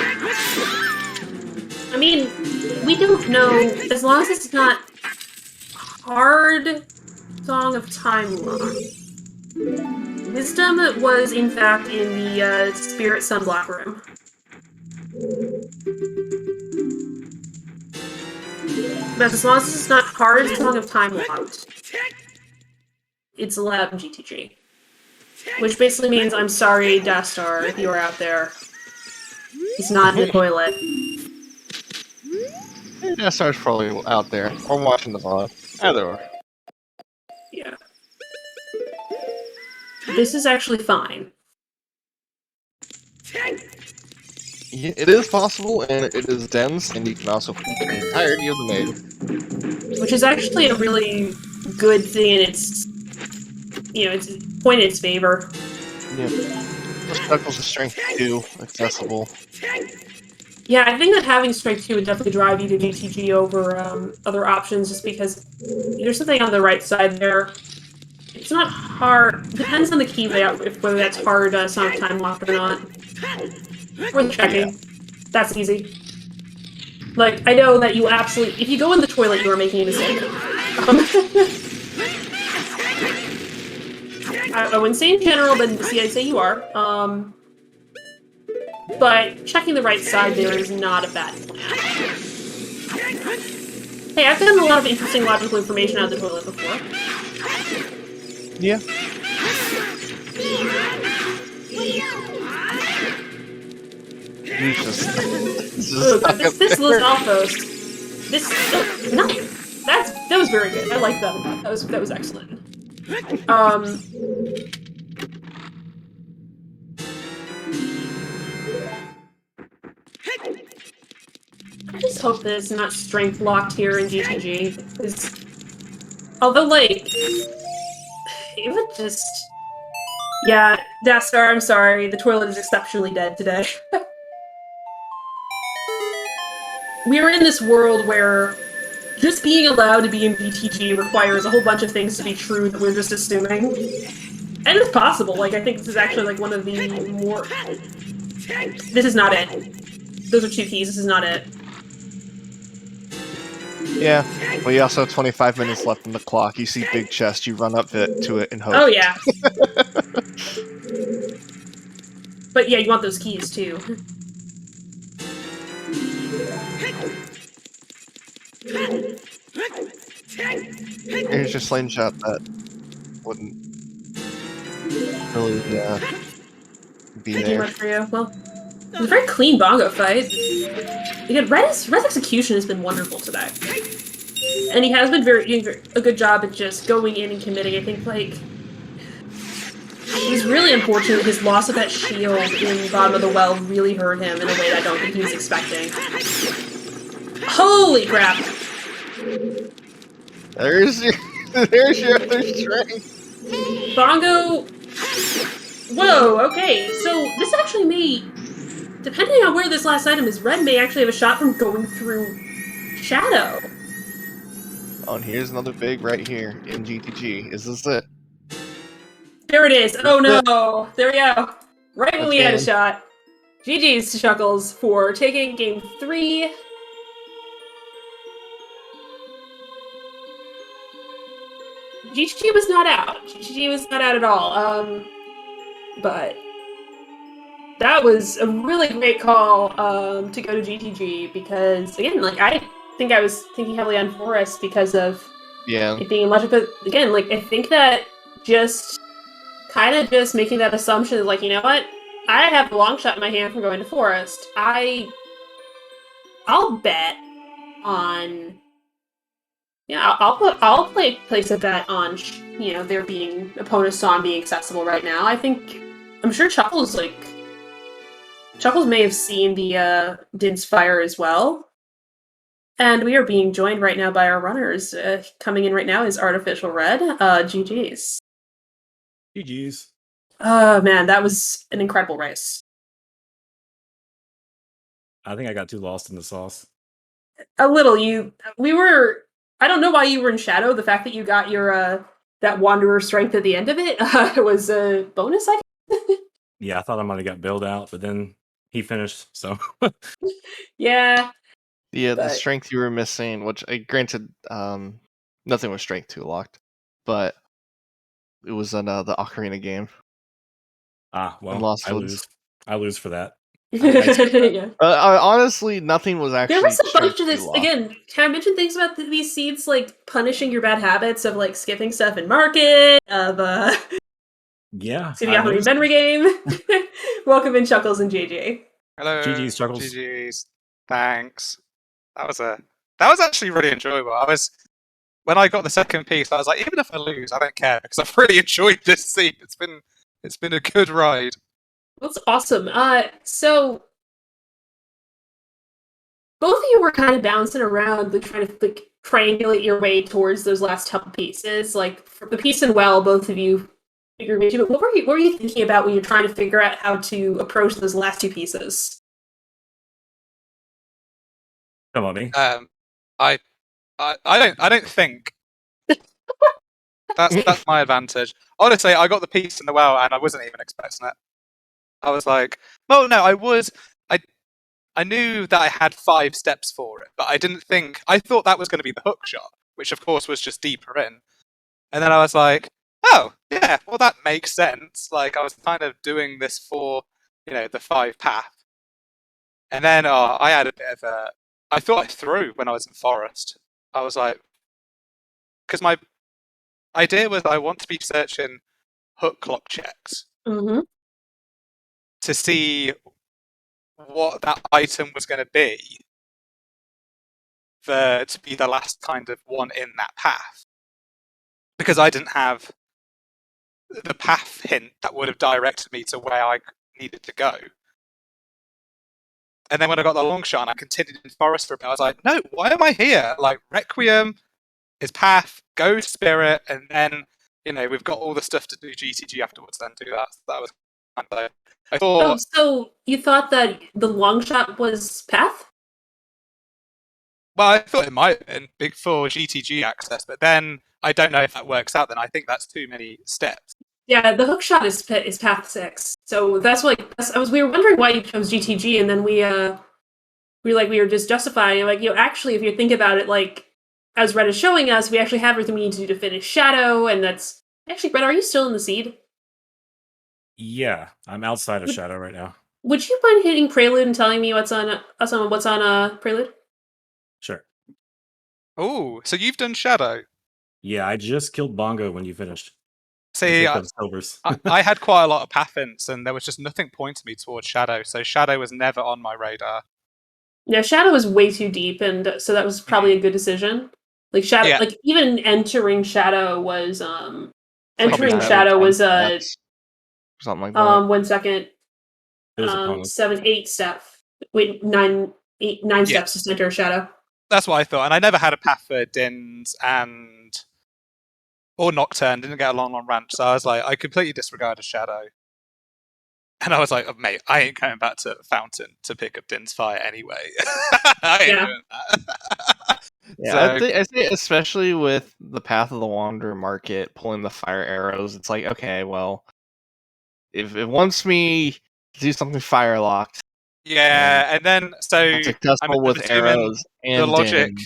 I mean, we don't know, as long as it's not hard Song of Time Lock. Wisdom was, in fact, in the Spirit Sunblock room. But as long as it's not hard Song of Time locked, it's allowed in GTG. Which basically means, I'm sorry, Dastar, if you are out there. He's not in the toilet. Dastar's probably out there, or watching the VOD. Either or. Yeah. This is actually fine. Yeah, it is possible, and it is dense, and you can also feed the entirety of the maid. Which is actually a really good thing, and it's it's a point in its favor. Yeah. Plus, Chuckles is strength 2, accessible. Yeah, I think that having strength 2 would definitely drive you to GTG over other options, just because there's something on the right side there. It's not hard. Depends on the key layout, whether that's hard Sonic Time Lock or not. Worth checking. Yeah. That's easy. Like, I know that you absolutely... If you go in the toilet, you are making a mistake. I wouldn't say in general, but see, I'd say you are. But checking the right side there is not a bad plan. Hey, I've gotten a lot of interesting logical information out of the toilet before. Yeah. He's just this Alphos. This no, that was very good. I like that a lot. That was excellent. I just hope that it's not strength locked here in GTG, because although like it would just yeah, Dastar, I'm sorry, the toilet is exceptionally dead today. We are in this world where just being allowed to be in BTG requires a whole bunch of things to be true that we're just assuming. And it's possible, like, I think this is actually, like, one of the more... This is not it. Those are 2 keys, this is not it. Yeah, well, you also have 25 minutes left on the clock. You see big chest, you run up to it and hope. Oh, yeah. But yeah, you want those keys, too. Here's your slingshot that wouldn't really be there. Much for you. Well, it was a very clean bongo fight. Again, Red's execution has been wonderful today. And he has been doing a good job at just going in and committing. I think, like, he's really unfortunate that his loss of that shield in the bottom of the well really hurt him in a way that I don't think he was expecting. Holy crap! There's your other strength. Bongo... Whoa, okay, so this actually may... Depending on where this last item is, Red may actually have a shot from going through Shadow. Oh, and here's another big right here in GTG. Is this it? There it is. Oh no! There we go. Right when we had a shot. GG's to Chuckles for taking game 3. GG was not out. GG was not out at all. But that was a really great call to go to GTG because, again, like, I think I was thinking heavily on Forest because of it being much of a... Again, like, I think that just kind of just making that assumption is like, you know what? I have a long shot in my hand from going to Forest. I'll bet on... Yeah, I'll place a bet on, there being opponent's Son being accessible right now. I'm sure Chuckles may have seen the Din's Fire as well. And we are being joined right now by our runners. Coming in right now is Artificial Red. GG's. GG's. Oh man, that was an incredible race. I think I got too lost in the sauce. A little. I don't know why you were in Shadow. The fact that you got your that Wanderer strength at the end of it was a bonus, I guess. Yeah, I thought I might have got bailed out, but then he finished, so... Yeah. Yeah, the strength you were missing, which, granted, nothing was strength 2 locked, but it was on the Ocarina game. Ah, well, I lose for that. Yeah. Honestly, nothing was actually. There was a bunch of this. Again, can I mention things about these seeds, like punishing your bad habits of like skipping stuff in market, of yeah, skipping out on your memory game. Welcome in, Chuckles and JJ. Hello, GG's, Chuckles. GG's. Thanks. That was actually really enjoyable. When I got the second piece, I was like, even if I lose, I don't care because I've really enjoyed this scene. It's been a good ride. That's awesome. So both of you were kind of bouncing around, like trying to like triangulate your way towards those last couple pieces. Like for the piece and well, both of you figured into it. What were you thinking about when you're trying to figure out how to approach those last two pieces? Come on, me. I don't think that's my advantage. Honestly, I got the piece in the well, and I wasn't even expecting it. I was like, well, no, I knew that I had 5 steps for it, but I didn't think. I thought that was going to be the hook shot, which of course was just deeper in. And then I was like, oh, yeah, well, that makes sense. Like, I was kind of doing this for, the 5 path. And then I had a bit of a. I thought I threw when I was in forest. I was like, because my idea was I want to be searching hook clock checks to see what that item was going to be to be the last kind of one in that path. Because I didn't have the path hint that would have directed me to where I needed to go. And then when I got the long shot and I continued in forest for a bit, I was like, no, why am I here? Like, Requiem is path, go spirit, and then, we've got all the stuff to do GTG afterwards, then do that. That was kind of, I thought... Oh, so you thought that the long shot was path? Well, I thought it might have been big for GTG access, but then I don't know if that works out. Then I think that's too many steps. Yeah, the hook shot is path 6. So that's what we were wondering why you chose GTG, and then we were just justifying like actually if you think about it, like as Red is showing us, we actually have everything we need to do to finish Shadow, and that's actually Red. Are you still in the seed? Yeah, I'm outside of Shadow right now. Would you mind hitting Prelude and telling me what's on Prelude? Sure. Oh, so you've done Shadow? Yeah, I just killed Bongo when you finished. See, I had quite a lot of path hints, and there was just nothing pointing me towards Shadow, so Shadow was never on my radar. Yeah, Shadow was way too deep, and so that was probably a good decision. Like Shadow, like even entering Shadow was something like that. 1 second. 7, 8 step. Wait, 9 steps to enter Shadow. That's what I thought, and I never had a path for Dins or Nocturne. Didn't get a long ranch, so I was like, I completely disregarded Shadow. And I was like, oh, mate, I ain't going back to Fountain to pick up Din's Fire anyway. I ain't doing that. Yeah, I think especially with the Path of the Wanderer market pulling the fire arrows, it's like, okay, well, if it wants me to do something fire locked. Yeah, and then so successful with arrows and the logic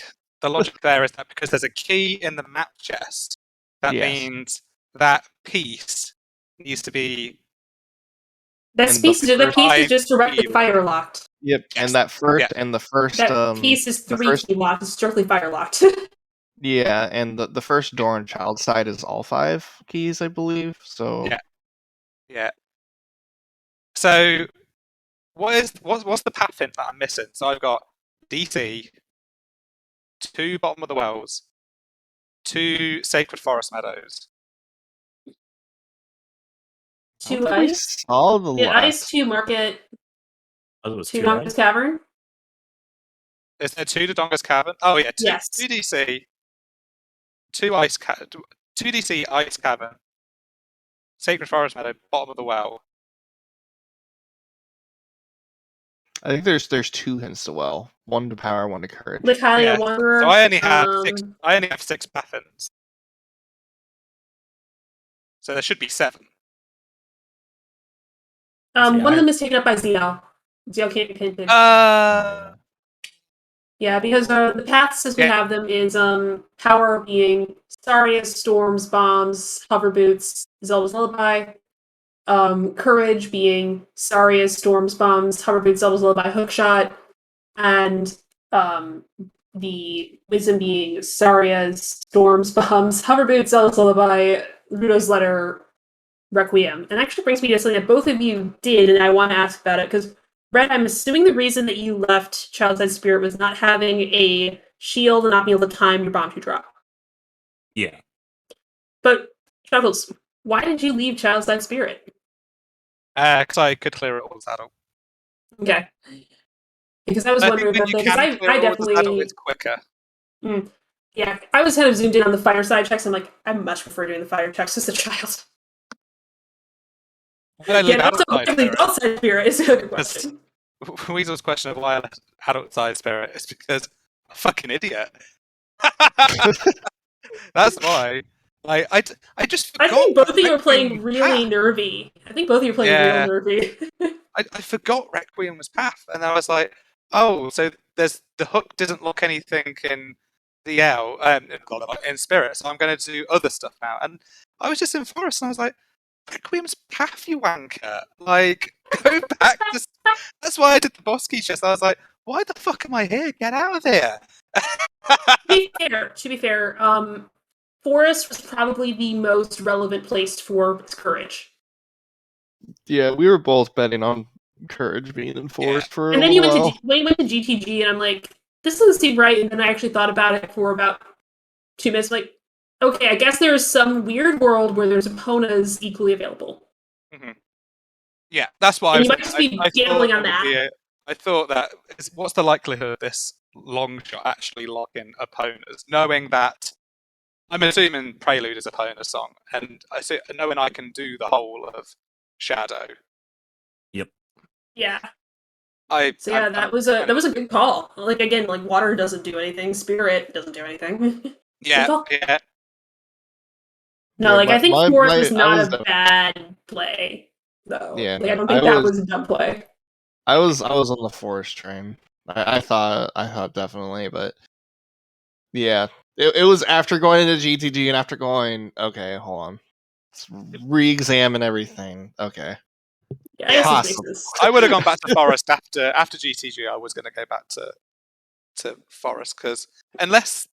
there is that because there's a key in the map chest, that means that piece needs to be that piece is just directly fire locked. Yep, yes. And that first piece is 3 key locked, it's strictly fire locked. Yeah, and the first door on child side is all 5 keys, I believe. So yeah. So what's the path hint that I'm missing? So I've got DC, 2 Bottom of the Wells, 2 Sacred Forest Meadows. 2 ice. All the ice, 2 market. 2 Donga's Cavern. Is there 2 to Donga's Cavern? Oh yeah, 2 DC, 2 ice 2 DC Ice Cavern, Sacred Forest Meadow, Bottom of the Well. I think there's 2 hints to well, 1 to power, 1 to courage. Wanderer. So I only have 6. I only have 6 path hints. So there should be 7. One of them is taken up by ZL. ZL can't pick. Yeah, because the paths as we have them is power being Saria, Storms, Bombs, Hover Boots, Zelda's Lullaby. Courage being Saria, Storms, Bombs, Hover Boots, Zelda's Lullaby, Hookshot, and the Wisdom being Saria's, Storms, Bombs, Hover Boots, Zelda's Lullaby, Rudo's Letter, Requiem. And actually brings me to something that both of you did, and I want to ask about it, because Brett, I'm assuming the reason that you left Child's Spirit was not having a shield and not being able to time your bomb to drop. Yeah. But, Chuckles, why did you leave Child's Spirit? Because I could clear it all saddle. Okay. because I was wondering about that, because I definitely it's quicker. Yeah, I was kind of zoomed in on the fireside checks. I'm like, I much prefer doing the fire checks as a child. Yeah, also, outside spirit is a good question. Weasel's question of why I left adult side spirit is because I'm a fucking idiot. That's why. I just forgot. I think both of you are playing really nervy. I think both of you are playing real nervy. I forgot Requiem was Path, and I was like, oh, so there's the hook doesn't lock anything in the L in Spirit, so I'm going to do other stuff now. And I was just in Forest, and I was like, Requiem's Path, you wanker! Like, go back. That's why I did the boss key chest. I was like, why the fuck am I here? Get out of here! To be fair, Forest was probably the most relevant place for courage. Yeah, we were both betting on courage being in Forest for and a then little while. You went to GTG, and I'm like, this doesn't seem right. And then I actually thought about it for about 2 minutes. Like, okay, I guess there is some weird world where there's Eponas equally available. Mm-hmm. Yeah, that's what and I was. You might just be gambling on that. I thought that what's the likelihood of this long shot actually locking Eponas, knowing that I'm assuming Prelude is Epona song, and knowing I can do the whole of Shadow. Yep. Yeah. That was a good call. Like again, like water doesn't do anything, spirit doesn't do anything. Yeah. No, I think Forest was not a bad play, though. Yeah, I don't think that was a dumb play. I was on the Forest train. I thought definitely, but yeah, it was after going into GTG and after going, okay, hold on, let's re-examine everything. Okay. Yeah, I would have gone back to Forest after GTG. I was going to go back to Forest because because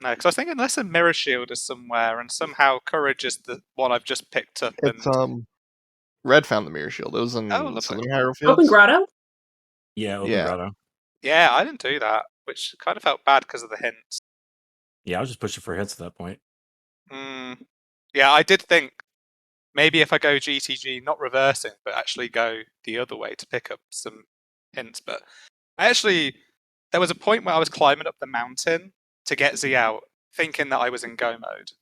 I was thinking unless a Mirror Shield is somewhere and somehow Courage is the one I've just picked up. It's Red found the Mirror Shield. It was in Southern Hyrule Fields. Open Grotto. Yeah, Open Grotto. Yeah, I didn't do that, which kind of felt bad because of the hints. Yeah, I was just pushing for hits at that point. Yeah, I did think maybe if I go GTG, not reversing, but actually go the other way to pick up some hints. But there was a point where I was climbing up the mountain to get Z out, thinking that I was in go mode,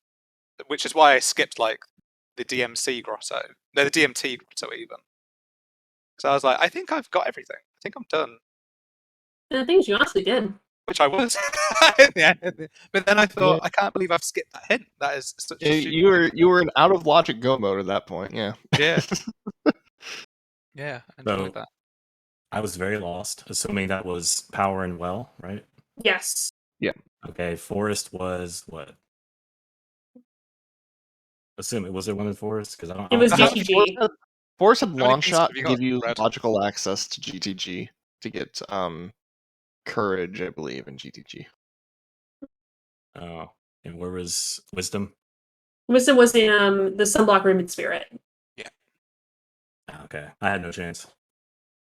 which is why I skipped the DMC grotto, no, the DMT grotto even. So I was like, I think I've got everything. I think I'm done. And the things you honestly did. Which I was. Yeah. But then I thought, I can't believe I've skipped that hint. That is such a you were in out of logic go mode at that point, yeah. Yeah. Yeah, I enjoyed that. I was very lost, assuming that was Power and Well, right? Yes. Yeah. Okay, Forest was what? Assume it was one in Forest because I don't. It was GTG. Forest had Launch Shot to give you logical access to GTG to get Courage, I believe, in GTG. Oh, and where was Wisdom? Wisdom was in the Sunblock Room in Spirit. Yeah. Okay, I had no chance.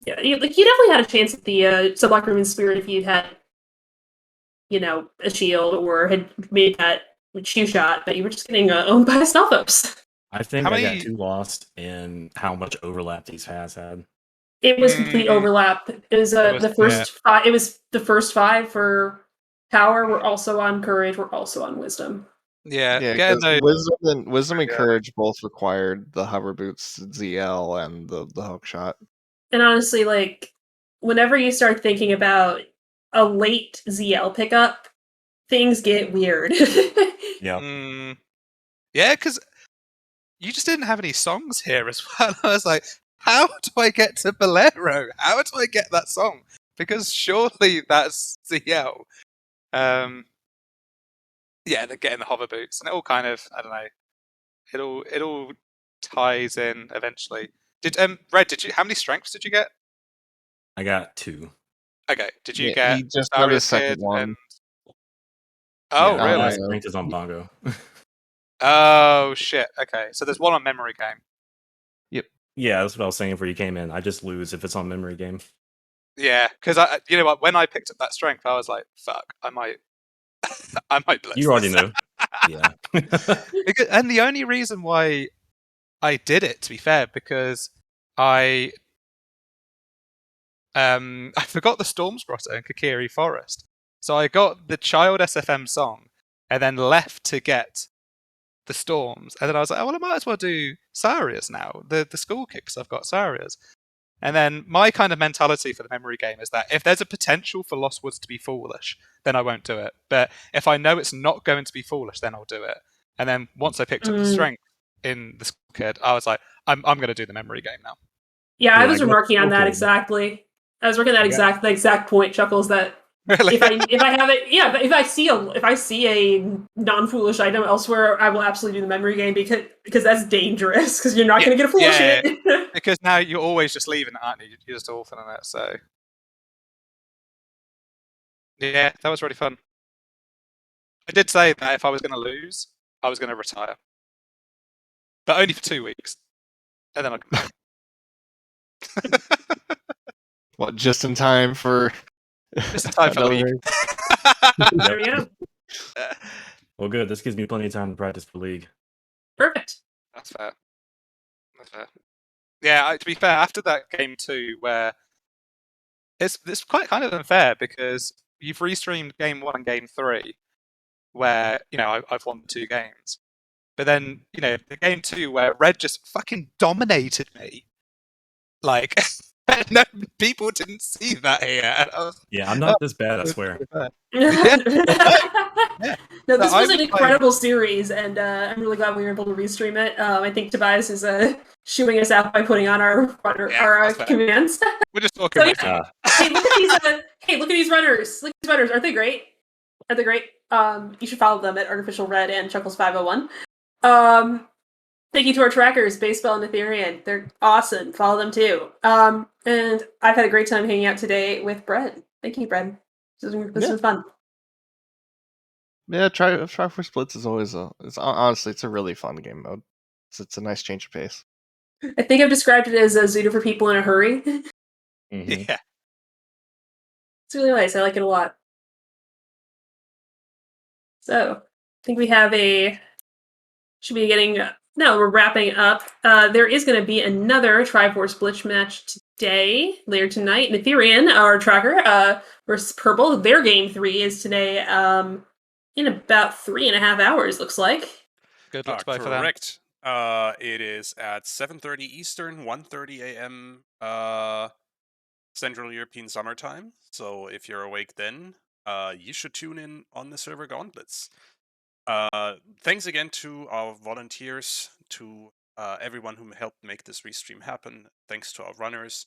Yeah, you definitely had a chance at the Sunblock Room in Spirit if you'd had, a shield or had made that shoe shot, but you were just getting owned by Stalfos. I think I got too lost in how much overlap these paths had. It was complete overlap. It was the first 5. It was the first 5 for Power. We're also on Courage. We're also on Wisdom. Yeah. Wisdom and Courage both required the hover boots, ZL, and the hook shot. And honestly, whenever you start thinking about a late ZL pickup, things get weird. Yeah. Yeah, because you just didn't have any songs here as well. I was like, how do I get to Bolero? How do I get that song? Because surely that's ZL. Yeah, they're getting the hover boots, and it all kind of, I don't know, it all ties in eventually. Red, how many strengths did you get? I got 2. Okay, did you get? He just got a second one. Oh, really? My strength is on Bongo. Oh shit! Okay, so there's one on Memory Game. Yep. Yeah, that's what I was saying before you came in. I just lose if it's on Memory Game. Yeah, because you know what? When I picked up that strength, I was like, "Fuck, I might blitz." You already knew. Yeah. And the only reason why I did it, to be fair, because I I forgot the Storms Grotto in Kakiri Forest. So I got the child SFM song and then left to get the Storms. And then I was like, oh, well, I might as well do Sarias now. The school kicks, I've got Sarias. And then my kind of mentality for the memory game is that if there's a potential for Lost Woods to be foolish, then I won't do it. But if I know it's not going to be foolish, then I'll do it. And then once I picked up the strength in the school kid, I was like, I'm going to do the memory game now. Yeah, I was got remarking on the that kid. exactly. I was working that the exact point, Chuckles, that Really? if I have it, yeah, but if I see a non-foolish item elsewhere, I will absolutely do the memory game because that's dangerous because you're not going to get a foolish hit. Because now you're always just leaving it, aren't you? You're just orphaning it. So yeah, that was really fun. I did say that if I was going to lose, I was going to retire, but only for 2 weeks, and then I'd come back. What, just in time for Just in time for another league. race? There we go. Well, good. This gives me plenty of time to practice for League. Perfect. That's fair. That's fair. Yeah, to be fair, after that game 2, where it's quite kind of unfair because you've restreamed game 1 and game 3, where I've won 2 games, but then the game 2 where Red just fucking dominated me, like no people didn't see that here. And I was, Yeah, I'm not this bad, I swear. No, this So was I an was incredible series, and I'm really glad we were able to restream it. I think Tobias is shooing us out by putting on our that's fair. commands. We're just talking So, about too much. Hey, look at these runners. Look at these runners. Aren't they great? Aren't they great? You should follow them at Artificial Red and Chuckles501. Thank you to our trackers, Baseball and Ethereum. They're awesome. Follow them too. And I've had a great time hanging out today with Bread. Thank you, Bread. This was fun. Yeah, Triforce Blitz is always honestly, it's a really fun game mode. It's a nice change of pace. I think I've described it as a Zuda for people in a hurry. Mm-hmm. Yeah. It's really nice. I like it a lot. So, I think we have should be getting... No, we're wrapping up. There is going to be another Triforce Blitz match today, later tonight. Ethereum, our tracker, versus Purple. Their game 3 is today in about 3.5 hours, looks like. Good luck for them. Correct. It is at 7:30 Eastern, 1:30 a.m. Central European Summer Time. So if you're awake then, you should tune in on the server Gauntlets. Thanks again to our volunteers, to everyone who helped make this restream happen. Thanks to our runners.